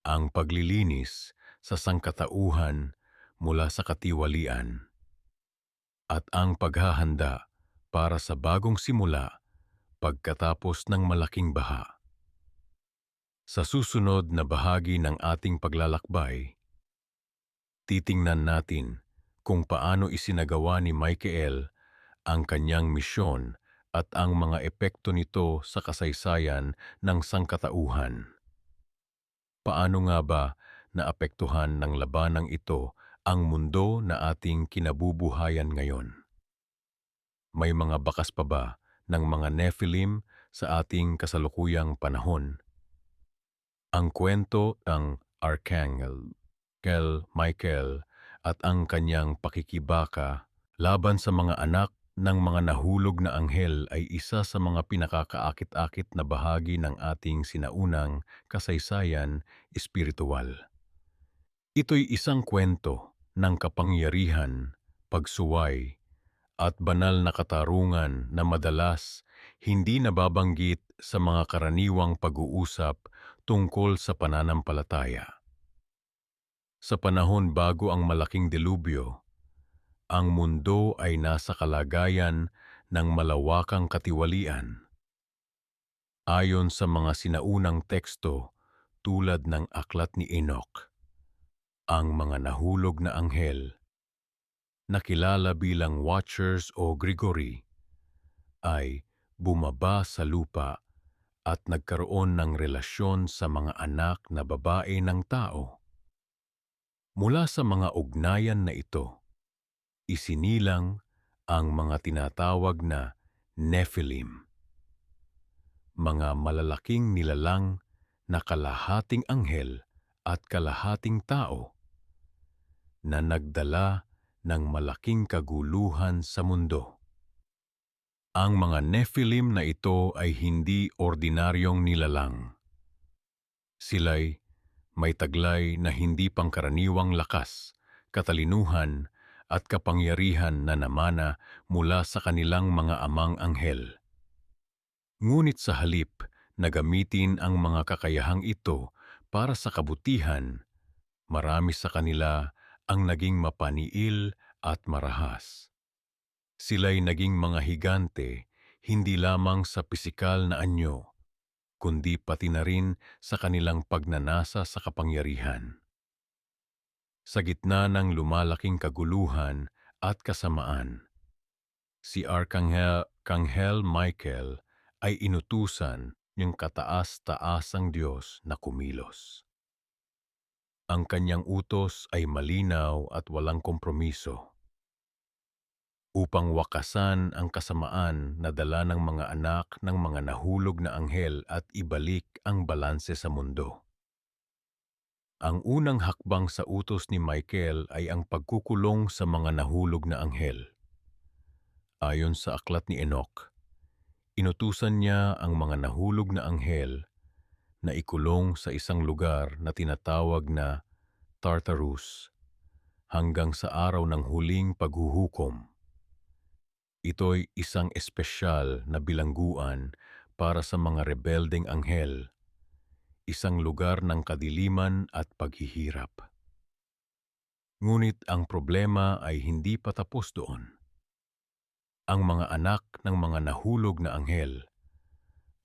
ang paglilinis sa sangkatauhan mula sa katiwalian, at ang paghahanda para sa bagong simula pagkatapos ng malaking baha. Sa susunod na bahagi ng ating paglalakbay, titingnan natin kung paano isinagawa ni Michael ang kanyang misyon at ang mga epekto nito sa kasaysayan ng sangkatauhan. Paano nga ba naapektuhan ng labanang ito ang mundo na ating kinabubuhayan ngayon? May mga bakas pa ba ng mga Nephilim sa ating kasalukuyang panahon? Ang kwento ng Archangel Michael at ang kanyang pakikibaka laban sa mga anak ng mga nahulog na anghel ay isa sa mga pinakakaakit-akit na bahagi ng ating sinaunang kasaysayan espiritual. Ito'y isang kwento ng kapangyarihan, pagsuway, at banal na katarungan na madalas hindi nababanggit sa mga karaniwang pag-uusap tungkol sa pananampalataya. Sa panahon bago ang malaking delubyo, ang mundo ay nasa kalagayan ng malawakang katiwalian. Ayon sa mga sinaunang teksto tulad ng Aklat ni Enoch, ang mga nahulog na anghel, nakilala bilang Watchers o Grigori, ay bumaba sa lupa at nagkaroon ng relasyon sa mga anak na babae ng tao. Mula sa mga ugnayan na ito, isinilang ang mga tinatawag na Nephilim, mga malalaking nilalang na kalahating anghel at kalahating tao na nagdala ng malaking kaguluhan sa mundo. Ang mga Nephilim na ito ay hindi ordinaryong nilalang. Sila'y may taglay na hindi pangkaraniwang lakas, katalinuhan at kapangyarihan na namana mula sa kanilang mga amang anghel. Ngunit sa halip na gamitin ang mga kakayahang ito para sa kabutihan, marami sa kanila ang naging mapaniil at marahas. Sila'y naging mga higante hindi lamang sa pisikal na anyo, kundi pati na rin sa kanilang pagnanasa sa kapangyarihan. Sa gitna ng lumalaking kaguluhan at kasamaan, si Arkanghel Michael ay inutusan ng kataas-taasang Diyos na kumilos. Ang kanyang utos ay malinaw at walang kompromiso upang wakasan ang kasamaan na dala ng mga anak ng mga nahulog na anghel at ibalik ang balanse sa mundo. Ang unang hakbang sa utos ni Michael ay ang pagkukulong sa mga nahulog na anghel. Ayon sa aklat ni Enoch, inutusan niya ang mga nahulog na anghel na ikulong sa isang lugar na tinatawag na Tartarus hanggang sa araw ng huling paghuhukom. Ito'y isang espesyal na bilangguan para sa mga rebeldeng anghel, isang lugar ng kadiliman at paghihirap. Ngunit ang problema ay hindi pa tapos doon. Ang mga anak ng mga nahulog na anghel,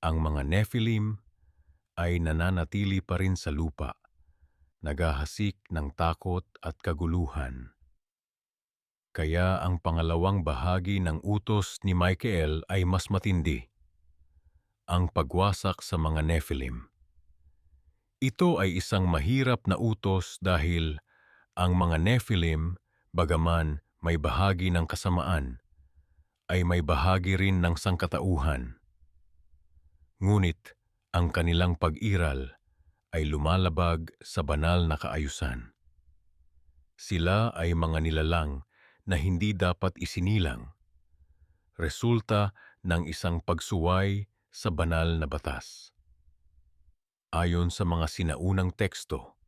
ang mga Nephilim, ay nananatili pa rin sa lupa, naghahasik ng takot at kaguluhan. Kaya ang pangalawang bahagi ng utos ni Michael ay mas matindi, ang pagwasak sa mga Nephilim. Ito ay isang mahirap na utos dahil ang mga Nephilim, bagaman may bahagi ng kasamaan, ay may bahagi rin ng sangkatauhan. Ngunit ang kanilang pag-iral ay lumalabag sa banal na kaayusan. Sila ay mga nilalang na hindi dapat isinilang, resulta ng isang pagsuway sa banal na batas. Ayon sa mga sinaunang teksto,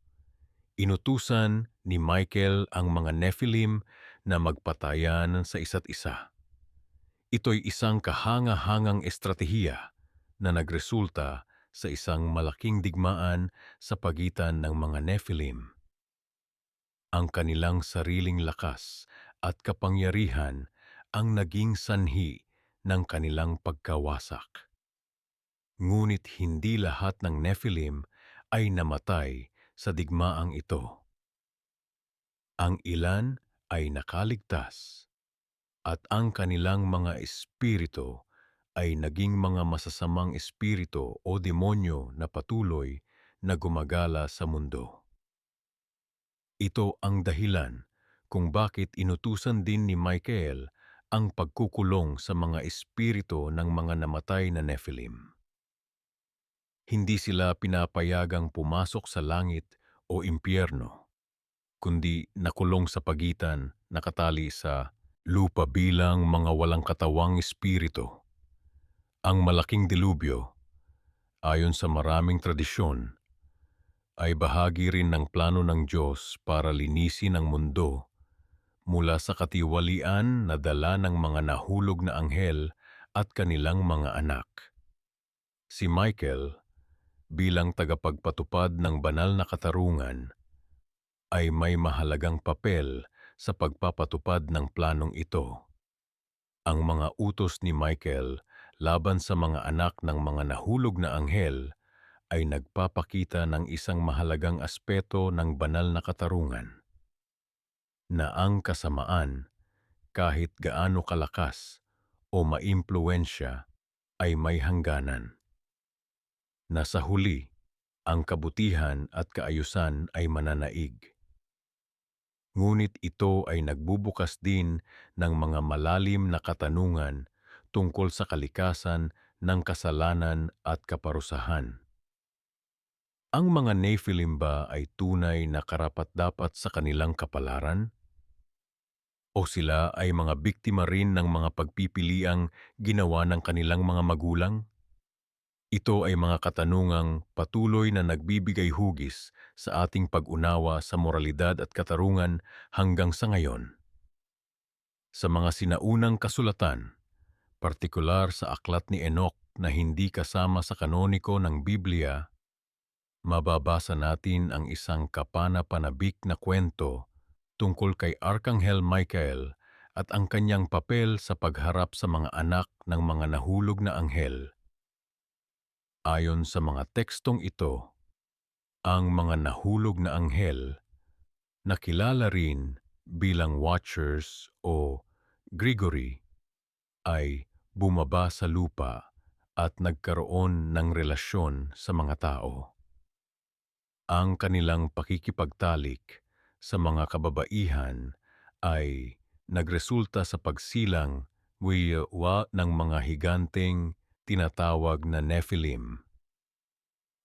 inutusan ni Michael ang mga Nephilim na magpatayan sa isa't isa. Ito'y isang kahanga-hangang estratehiya na nagresulta sa isang malaking digmaan sa pagitan ng mga Nephilim. Ang kanilang sariling lakas at kapangyarihan ang naging sanhi ng kanilang pagkawasak. Ngunit hindi lahat ng Nephilim ay namatay sa digmaang ito. Ang ilan ay nakaligtas, at ang kanilang mga espiritu ay naging mga masasamang espiritu o demonyo na patuloy na gumagala sa mundo. Ito ang dahilan kung bakit inutusan din ni Michael ang pagkukulong sa mga espiritu ng mga namatay na Nephilim. Hindi sila pinapayagang pumasok sa langit o impyerno, kundi nakulong sa pagitan, nakatali sa lupa bilang mga walang katawang espiritu. Ang malaking dilubyo, ayon sa maraming tradisyon, ay bahagi rin ng plano ng Diyos para linisin ang mundo mula sa katiwalian na dala ng mga nahulog na anghel at kanilang mga anak. Si Michael, bilang tagapagpatupad ng banal na katarungan, ay may mahalagang papel sa pagpapatupad ng planong ito. Ang mga utos ni Michael laban sa mga anak ng mga nahulog na anghel ay nagpapakita ng isang mahalagang aspeto ng banal na katarungan, na ang kasamaan, kahit gaano kalakas o maimpluwensya, ay may hangganan. Na sa huli, ang kabutihan at kaayusan ay mananaig. Ngunit ito ay nagbubukas din ng mga malalim na katanungan tungkol sa kalikasan ng kasalanan at kaparusahan. Ang mga Nephilim ba ay tunay na karapat-dapat sa kanilang kapalaran? O sila ay mga biktima rin ng mga pagpipiliang ginawa ng kanilang mga magulang? Ito ay mga katanungang patuloy na nagbibigay hugis sa ating pag-unawa sa moralidad at katarungan hanggang sa ngayon. Sa mga sinaunang kasulatan, partikular sa aklat ni Enoch na hindi kasama sa kanoniko ng Biblia, mababasa natin ang isang kapana-panabik na kwento tungkol kay Arkanghel Michael at ang kanyang papel sa pagharap sa mga anak ng mga nahulog na anghel. Ayon sa mga tekstong ito, ang mga nahulog na anghel, na kilala rin bilang Watchers o Grigori, ay bumaba sa lupa at nagkaroon ng relasyon sa mga tao. Ang kanilang pakikipagtalik sa mga kababaihan ay nagresulta sa pagsilang ng mga higanteng tinatawag na Nephilim.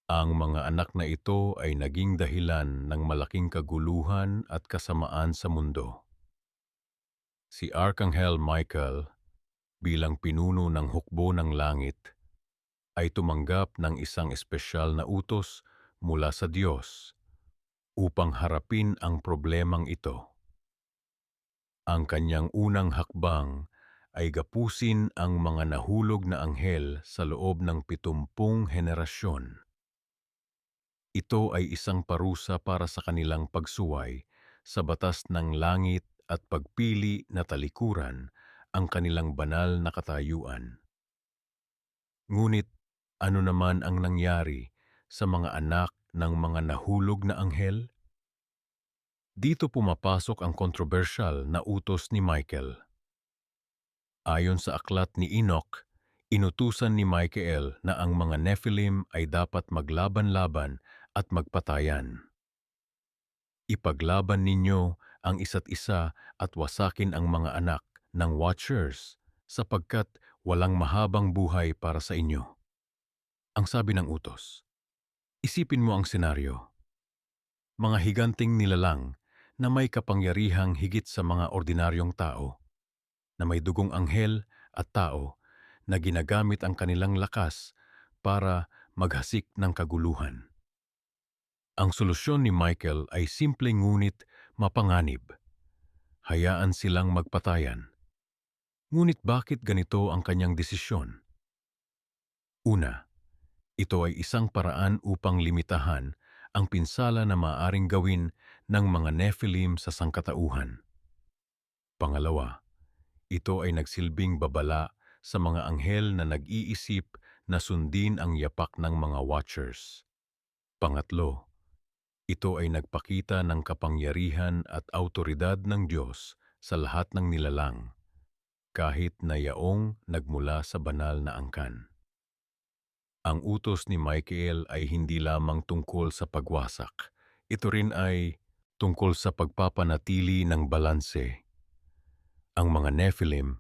Ang mga anak na ito ay naging dahilan ng malaking kaguluhan at kasamaan sa mundo. Si Arkanghel Michael, bilang pinuno ng hukbo ng langit, ay tumanggap ng isang espesyal na utos mula sa Diyos upang harapin ang problemang ito. Ang kanyang unang hakbang ay gapusin ang mga nahulog na anghel sa loob ng 70 henerasyon. Ito ay isang parusa para sa kanilang pagsuway sa batas ng langit at pagpili na talikuran ang kanilang banal na katayuan. Ngunit ano naman ang nangyari sa mga anak ng mga nahulog na anghel? Dito pumapasok ang kontrobersyal na utos ni Michael. Ayon sa aklat ni Enoch, inutusan ni Michael na ang mga Nephilim ay dapat maglaban-laban at magpatayan. Ipaglaban ninyo ang isa't isa at wasakin ang mga anak ng Watchers sapagkat walang mahabang buhay para sa inyo. Ang sabi ng utos. Isipin mo ang senaryo. Mga higanting nilalang na may kapangyarihang higit sa mga ordinaryong tao, na may dugong anghel at tao na ginagamit ang kanilang lakas para maghasik ng kaguluhan. Ang solusyon ni Michael ay simple ngunit mapanganib. Hayaan silang magpatayan. Ngunit bakit ganito ang kanyang desisyon? Una, ito ay isang paraan upang limitahan ang pinsala na maaaring gawin ng mga Nephilim sa sangkatauhan. Pangalawa, ito ay nagsilbing babala sa mga anghel na nag-iisip na sundin ang yapak ng mga Watchers. Pangatlo, ito ay nagpakita ng kapangyarihan at awtoridad ng Diyos sa lahat ng nilalang, kahit na yaong nagmula sa banal na angkan. Ang utos ni Michael ay hindi lamang tungkol sa pagwasak. Ito rin ay tungkol sa pagpapanatili ng balanse. Ang mga Nephilim,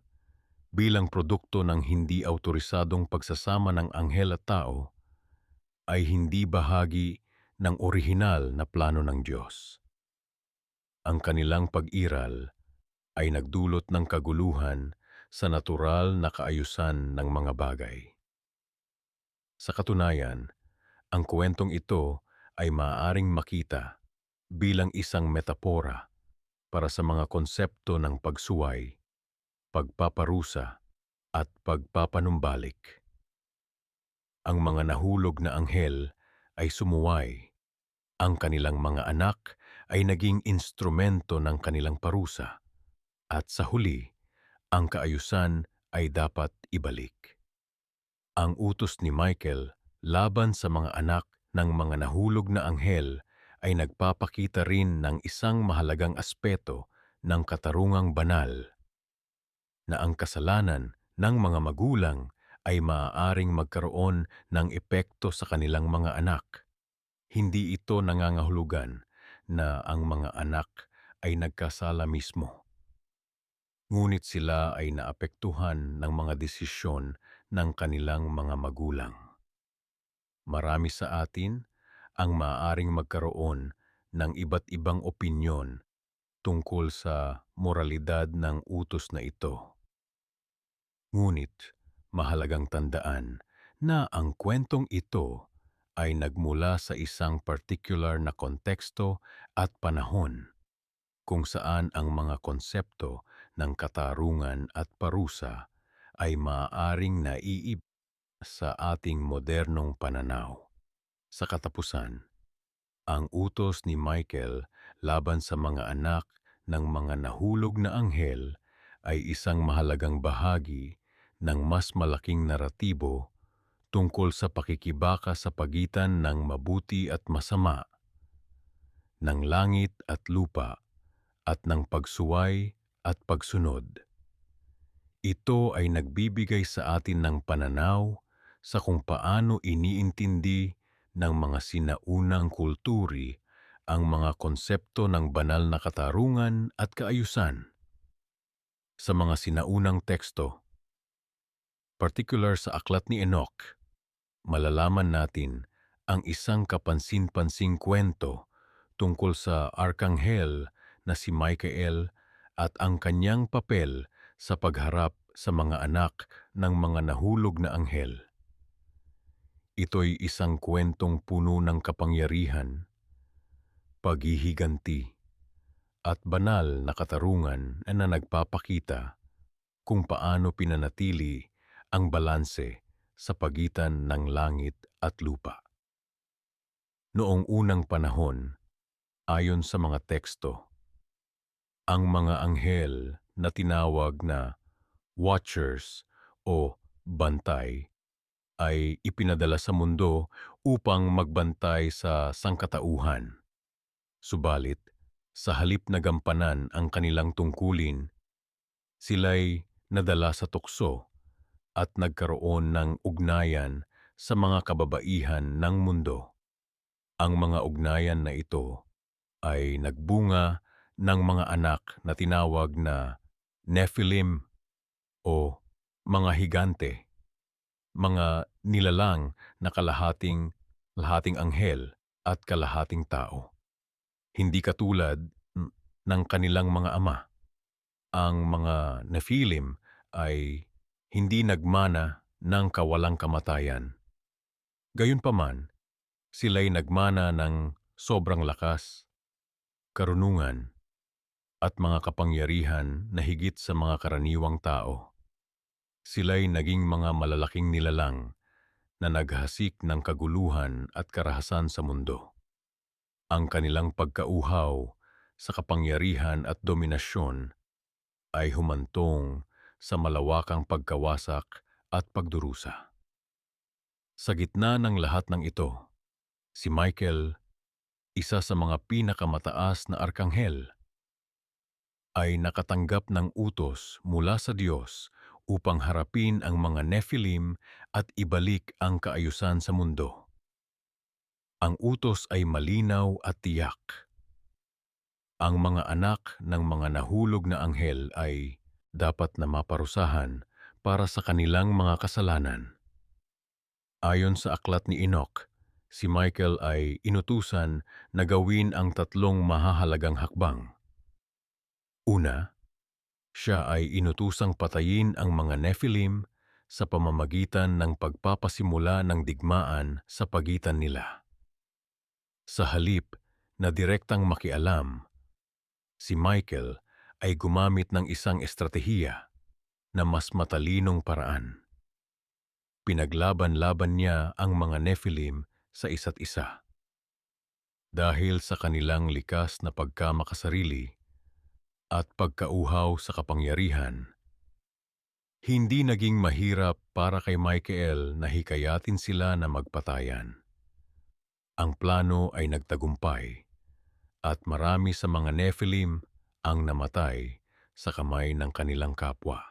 bilang produkto ng hindi awtorisadong pagsasama ng anghel at tao, ay hindi bahagi ng orihinal na plano ng Diyos. Ang kanilang pag-iral ay nagdulot ng kaguluhan sa natural na kaayusan ng mga bagay. Sa katunayan, ang kwentong ito ay maaaring makita bilang isang metapora para sa mga konsepto ng pagsuway, pagpaparusa, at pagpapanumbalik. Ang mga nahulog na anghel ay sumuway. Ang kanilang mga anak ay naging instrumento ng kanilang parusa. At sa huli, ang kaayusan ay dapat ibalik. Ang utos ni Michael laban sa mga anak ng mga nahulog na anghel ay nagpapakita rin ng isang mahalagang aspeto ng katarungang banal, na ang kasalanan ng mga magulang ay maaaring magkaroon ng epekto sa kanilang mga anak. Hindi ito nangangahulugan na ang mga anak ay nagkasala mismo. Ngunit sila ay naapektuhan ng mga desisyon ng kanilang mga magulang. Marami sa atin ang maaaring magkaroon ng iba't ibang opinyon tungkol sa moralidad ng utos na ito. Ngunit mahalagang tandaan na ang kwentong ito ay nagmula sa isang particular na konteksto at panahon kung saan ang mga konsepto ng katarungan at parusa ay maaaring naiib sa ating modernong pananaw. Sa katapusan, ang utos ni Michael laban sa mga anak ng mga nahulog na anghel ay isang mahalagang bahagi ng mas malaking naratibo tungkol sa pakikibaka sa pagitan ng mabuti at masama, ng langit at lupa, at ng pagsuway at pagsunod. Ito ay nagbibigay sa atin ng pananaw sa kung paano iniintindi ng mga sinaunang kulturi ang mga konsepto ng banal na katarungan at kaayusan. Sa mga sinaunang teksto, particular sa Aklat ni Enoch, malalaman natin ang isang kapansin-pansing kwento tungkol sa arkanghel na si Michael at ang kanyang papel sa pagharap sa mga anak ng mga nahulog na anghel. Ito'y isang kwentong puno ng kapangyarihan, paghihiganti, at banal na katarungan na nagpapakita kung paano pinanatili ang balanse sa pagitan ng langit at lupa. Noong unang panahon, ayon sa mga teksto, ang mga anghel na tinawag na watchers o bantay ay ipinadala sa mundo upang magbantay sa sangkatauhan. Subalit, sa halip na gampanan ang kanilang tungkulin, sila'y nadala sa tukso at nagkaroon ng ugnayan sa mga kababaihan ng mundo. Ang mga ugnayan na ito ay nagbunga ng mga anak na tinawag na Nephilim o mga higante, mga nilalang na kalahating anghel at kalahating tao. Hindi katulad ng kanilang mga ama. Ang mga Nephilim ay hindi nagmana ng kawalang kamatayan. Gayunpaman, sila'y nagmana ng sobrang lakas, karunungan, at mga kapangyarihan na higit sa mga karaniwang tao. Sila'y naging mga malalaking nilalang na naghasik ng kaguluhan at karahasan sa mundo. Ang kanilang pagkauhaw sa kapangyarihan at dominasyon ay humantong sa malawakang pagkawasak at pagdurusa. Sa gitna ng lahat ng ito, si Michael, isa sa mga pinakamataas na arkanghel, ay nakatanggap ng utos mula sa Diyos upang harapin ang mga Nephilim at ibalik ang kaayusan sa mundo. Ang utos ay malinaw at tiyak. Ang mga anak ng mga nahulog na anghel ay dapat na maparusahan para sa kanilang mga kasalanan. Ayon sa Aklat ni Enoch, si Michael ay inutusan na gawin ang tatlong mahahalagang hakbang. Una, siya ay inutusang patayin ang mga Nephilim sa pamamagitan ng pagpapasimula ng digmaan sa pagitan nila. Sa halip na direktang makialam, si Michael ay gumamit ng isang estratehiya na mas matalinong paraan. Pinaglaban-laban niya ang mga Nephilim sa isa't isa. Dahil sa kanilang likas na pagkamakasarili at pagkauhaw sa kapangyarihan, hindi naging mahirap para kay Michael na hikayatin sila na magpatayan. Ang plano ay nagtagumpay at marami sa mga Nephilim ang namatay sa kamay ng kanilang kapwa.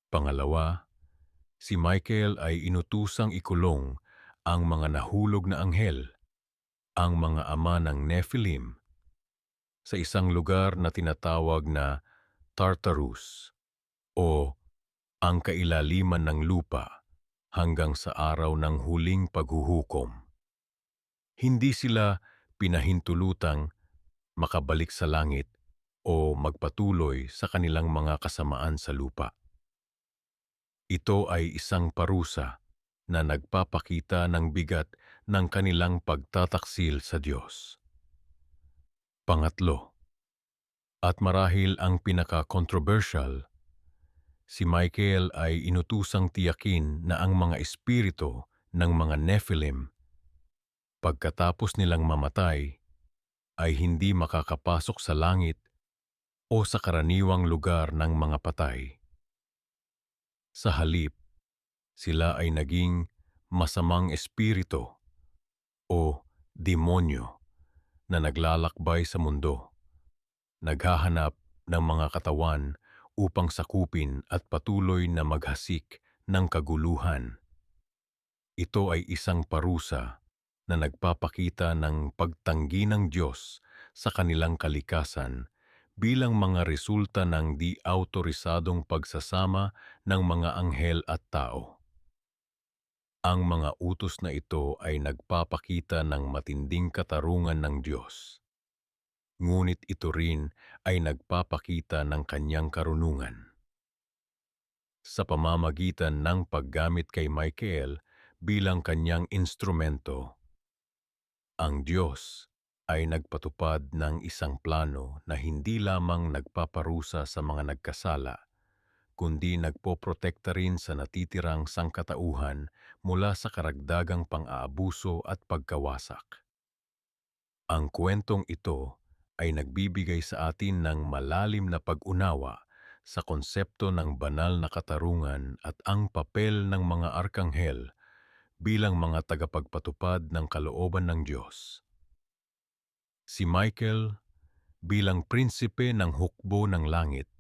Pangalawa, si Michael ay inutusang ikulong ang mga nahulog na anghel, ang mga ama ng Nephilim, sa isang lugar na tinatawag na Tartarus o ang kailaliman ng lupa hanggang sa araw ng huling paghuhukom. Hindi sila pinahintulutang makabalik sa langit o magpatuloy sa kanilang mga kasamaan sa lupa. Ito ay isang parusa na nagpapakita ng bigat ng kanilang pagtataksil sa Diyos. Pangatlo, at marahil ang pinaka-controversial, si Michael ay inutusang tiyakin na ang mga espiritu ng mga Nephilim, pagkatapos nilang mamatay, ay hindi makakapasok sa langit o sa karaniwang lugar ng mga patay. Sa halip, sila ay naging masamang espiritu o demonyo na naglalakbay sa mundo, naghahanap ng mga katawan upang sakupin at patuloy na maghasik ng kaguluhan. Ito ay isang parusa na nagpapakita ng pagtanggi ng Diyos sa kanilang kalikasan bilang mga resulta ng di-autorisadong pagsasama ng mga anghel at tao. Ang mga utos na ito ay nagpapakita ng matinding katarungan ng Diyos. Ngunit ito rin ay nagpapakita ng kanyang karunungan. Sa pamamagitan ng paggamit kay Michael bilang kanyang instrumento, ang Diyos ay nagpatupad ng isang plano na hindi lamang nagpaparusa sa mga nagkasala, kundi nagpoprotekta rin sa natitirang sangkatauhan mula sa karagdagang pang-aabuso at pagkawasak. Ang kwentong ito ay nagbibigay sa atin ng malalim na pag-unawa sa konsepto ng banal na katarungan at ang papel ng mga arkanghel bilang mga tagapagpatupad ng kalooban ng Diyos. Si Michael, bilang prinsipe ng hukbo ng langit,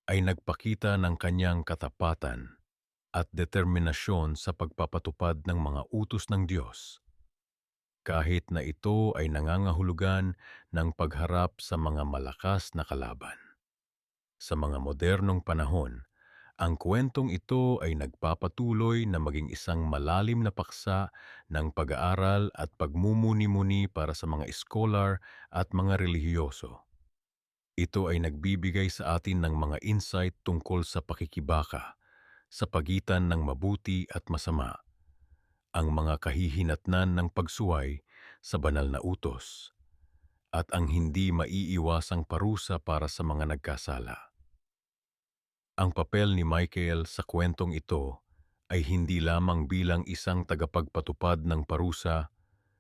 ay nagpakita ng kanyang katapatan at determinasyon sa pagpapatupad ng mga utos ng Diyos, kahit na ito ay nangangahulugan ng pagharap sa mga malakas na kalaban. Sa mga modernong panahon, ang kwentong ito ay nagpapatuloy na maging isang malalim na paksa ng pag-aaral at pagmumuni-muni para sa mga scholar at mga relihiyoso. Ito ay nagbibigay sa atin ng mga insight tungkol sa pakikibaka sa pagitan ng mabuti at masama, ang mga kahihinatnan ng pagsuway sa banal na utos, at ang hindi maiiwasang parusa para sa mga nagkasala. Ang papel ni Michael sa kwentong ito ay hindi lamang bilang isang tagapagpatupad ng parusa,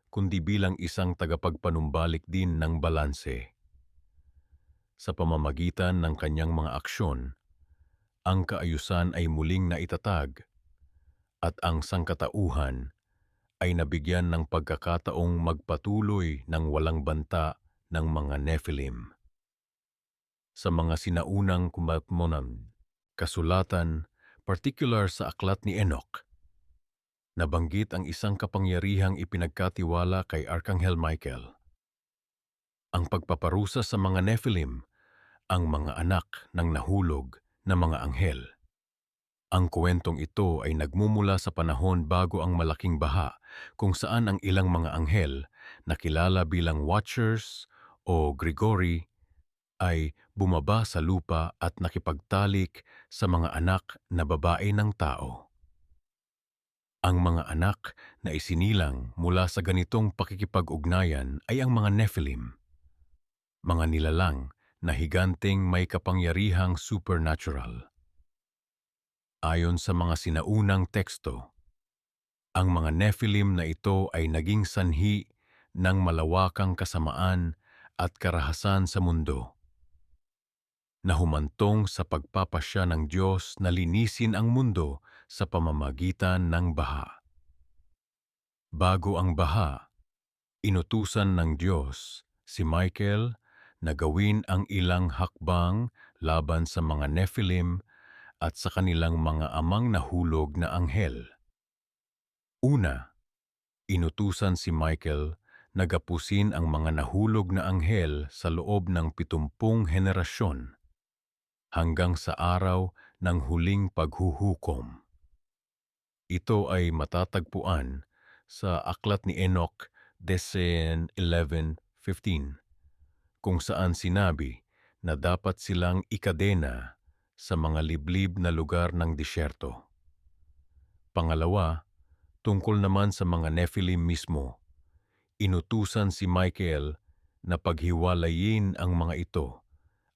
kundi bilang isang tagapagpanumbalik din ng balanse. Sa pamamagitan ng kanyang mga aksyon, ang kaayusan ay muling naitatag at ang sangkatauhan ay nabigyan ng pagkakataong magpatuloy ng walang banta ng mga Nephilim. Sa mga sinaunang kumatmonan, kasulatan, particular sa aklat ni Enoch, nabanggit ang isang kapangyarihang ipinagkatiwala kay Arkanghel Michael. Ang pagpaparusa sa mga Nephilim, ang mga anak ng nahulog na mga anghel. Ang kwentong ito ay nagmumula sa panahon bago ang malaking baha, kung saan ang ilang mga anghel na kilala bilang Watchers o Grigori ay bumaba sa lupa at nakipagtalik sa mga anak na babae ng tao. Ang mga anak na isinilang mula sa ganitong pakikipag-ugnayan ay ang mga Nephilim, mga nilalang na higanteng may kapangyarihang supernatural. Ayon sa mga sinaunang teksto, ang mga Nephilim na ito ay naging sanhi ng malawakang kasamaan at karahasan sa mundo, na humantong sa pagpapasya ng Diyos na linisin ang mundo sa pamamagitan ng baha. Bago ang baha, inutusan ng Diyos si Michael na gawin ang ilang hakbang laban sa mga Nephilim at sa kanilang mga amang nahulog na anghel. Una, inutusan si Michael na gapusin ang mga nahulog na anghel sa loob ng 70 henerasyon hanggang sa araw ng huling paghuhukom. Ito ay matatagpuan sa aklat ni Enoch 10:11-15, kung saan sinabi na dapat silang ikadena sa mga liblib na lugar ng disyerto. Pangalawa, tungkol naman sa mga Nephilim mismo, inutusan si Michael na paghiwalayin ang mga ito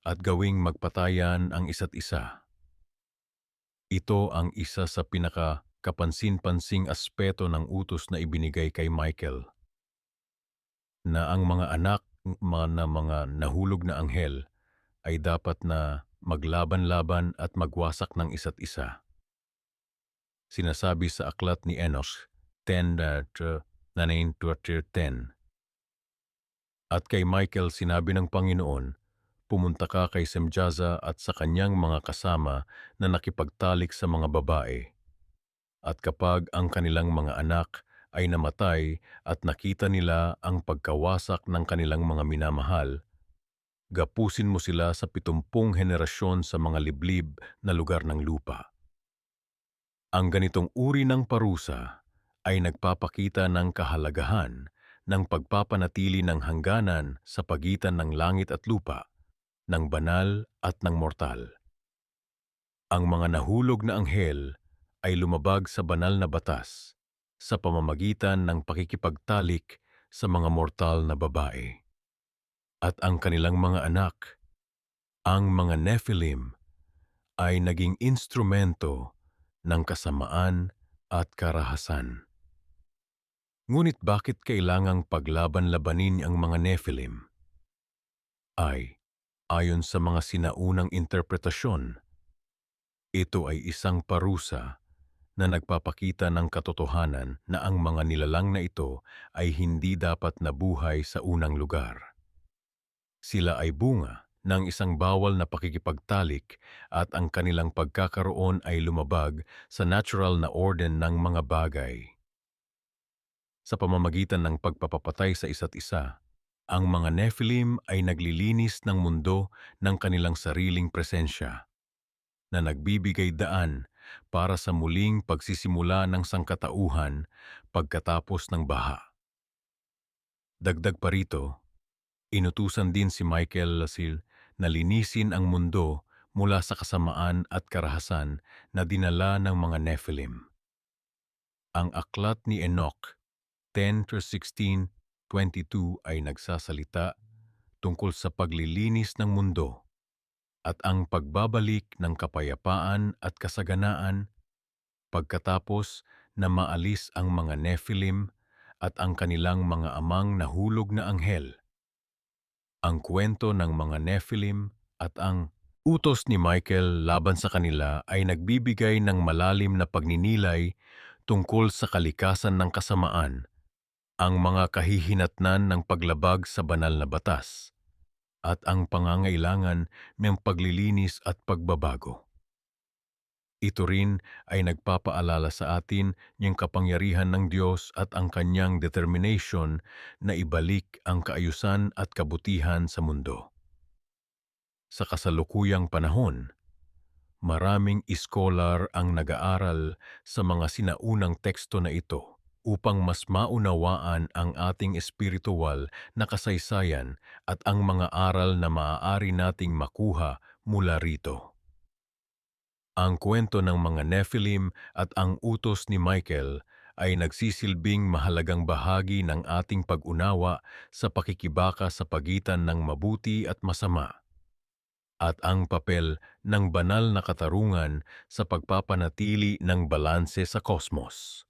at gawing magpatayan ang isa't isa. Ito ang isa sa pinaka-kapansin-pansing aspeto ng utos na ibinigay kay Michael, na ang mga anak na mga nahulog na anghel ay dapat na maglaban-laban at magwasak ng isa't isa. Sinasabi sa aklat ni Enoch 10:9-10. At kay Michael sinabi ng Panginoon, pumunta ka kay Semjaza at sa kanyang mga kasama na nakipagtalik sa mga babae. At kapag ang kanilang mga anak ay namatay at nakita nila ang pagkawasak ng kanilang mga minamahal, gapusin mo sila sa 70 henerasyon sa mga liblib na lugar ng lupa. Ang ganitong uri ng parusa ay nagpapakita ng kahalagahan ng pagpapanatili ng hangganan sa pagitan ng langit at lupa, ng banal at ng mortal. Ang mga nahulog na anghel ay lumabag sa banal na batas sa pamamagitan ng pakikipagtalik sa mga mortal na babae. At ang kanilang mga anak, ang mga Nephilim, ay naging instrumento ng kasamaan at karahasan. Ngunit bakit kailangang paglaban-labanin ang mga Nephilim? Ay, ayon sa mga sinaunang interpretasyon, ito ay isang parusa na nagpapakita ng katotohanan na ang mga nilalang na ito ay hindi dapat nabuhay sa unang lugar. Sila ay bunga ng isang bawal na pakikipagtalik at ang kanilang pagkakaroon ay lumabag sa natural na orden ng mga bagay. Sa pamamagitan ng pagpapapatay sa isa't isa, ang mga Nephilim ay naglilinis ng mundo ng kanilang sariling presensya, na nagbibigay daan para sa muling pagsisimula ng sangkatauhan pagkatapos ng baha. Dagdag pa rito, inutusan din si Michael Lasil na linisin ang mundo mula sa kasamaan at karahasan na dinala ng mga Nephilim. Ang aklat ni Enoch 10:16-22 ay nagsasalita tungkol sa paglilinis ng mundo at ang pagbabalik ng kapayapaan at kasaganaan pagkatapos na maalis ang mga Nephilim at ang kanilang mga amang nahulog na anghel. Ang kwento ng mga Nephilim at ang utos ni Michael laban sa kanila ay nagbibigay ng malalim na pagninilay tungkol sa kalikasan ng kasamaan, ang mga kahihinatnan ng paglabag sa banal na batas, at ang pangangailangan ng paglilinis at pagbabago. Ito rin ay nagpapaalala sa atin ng kapangyarihan ng Diyos at ang kanyang determination na ibalik ang kaayusan at kabutihan sa mundo. Sa kasalukuyang panahon, maraming iskolar ang nag-aaral sa mga sinaunang teksto na ito upang mas maunawaan ang ating espiritual na kasaysayan at ang mga aral na maaari nating makuha mula rito. Ang kwento ng mga Nephilim at ang utos ni Michael ay nagsisilbing mahalagang bahagi ng ating pag-unawa sa pakikibaka sa pagitan ng mabuti at masama, at ang papel ng banal na katarungan sa pagpapanatili ng balanse sa kosmos.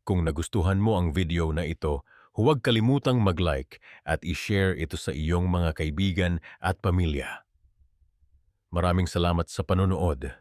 Kung nagustuhan mo ang video na ito, huwag kalimutang mag-like at i-share ito sa iyong mga kaibigan at pamilya. Maraming salamat sa panonood.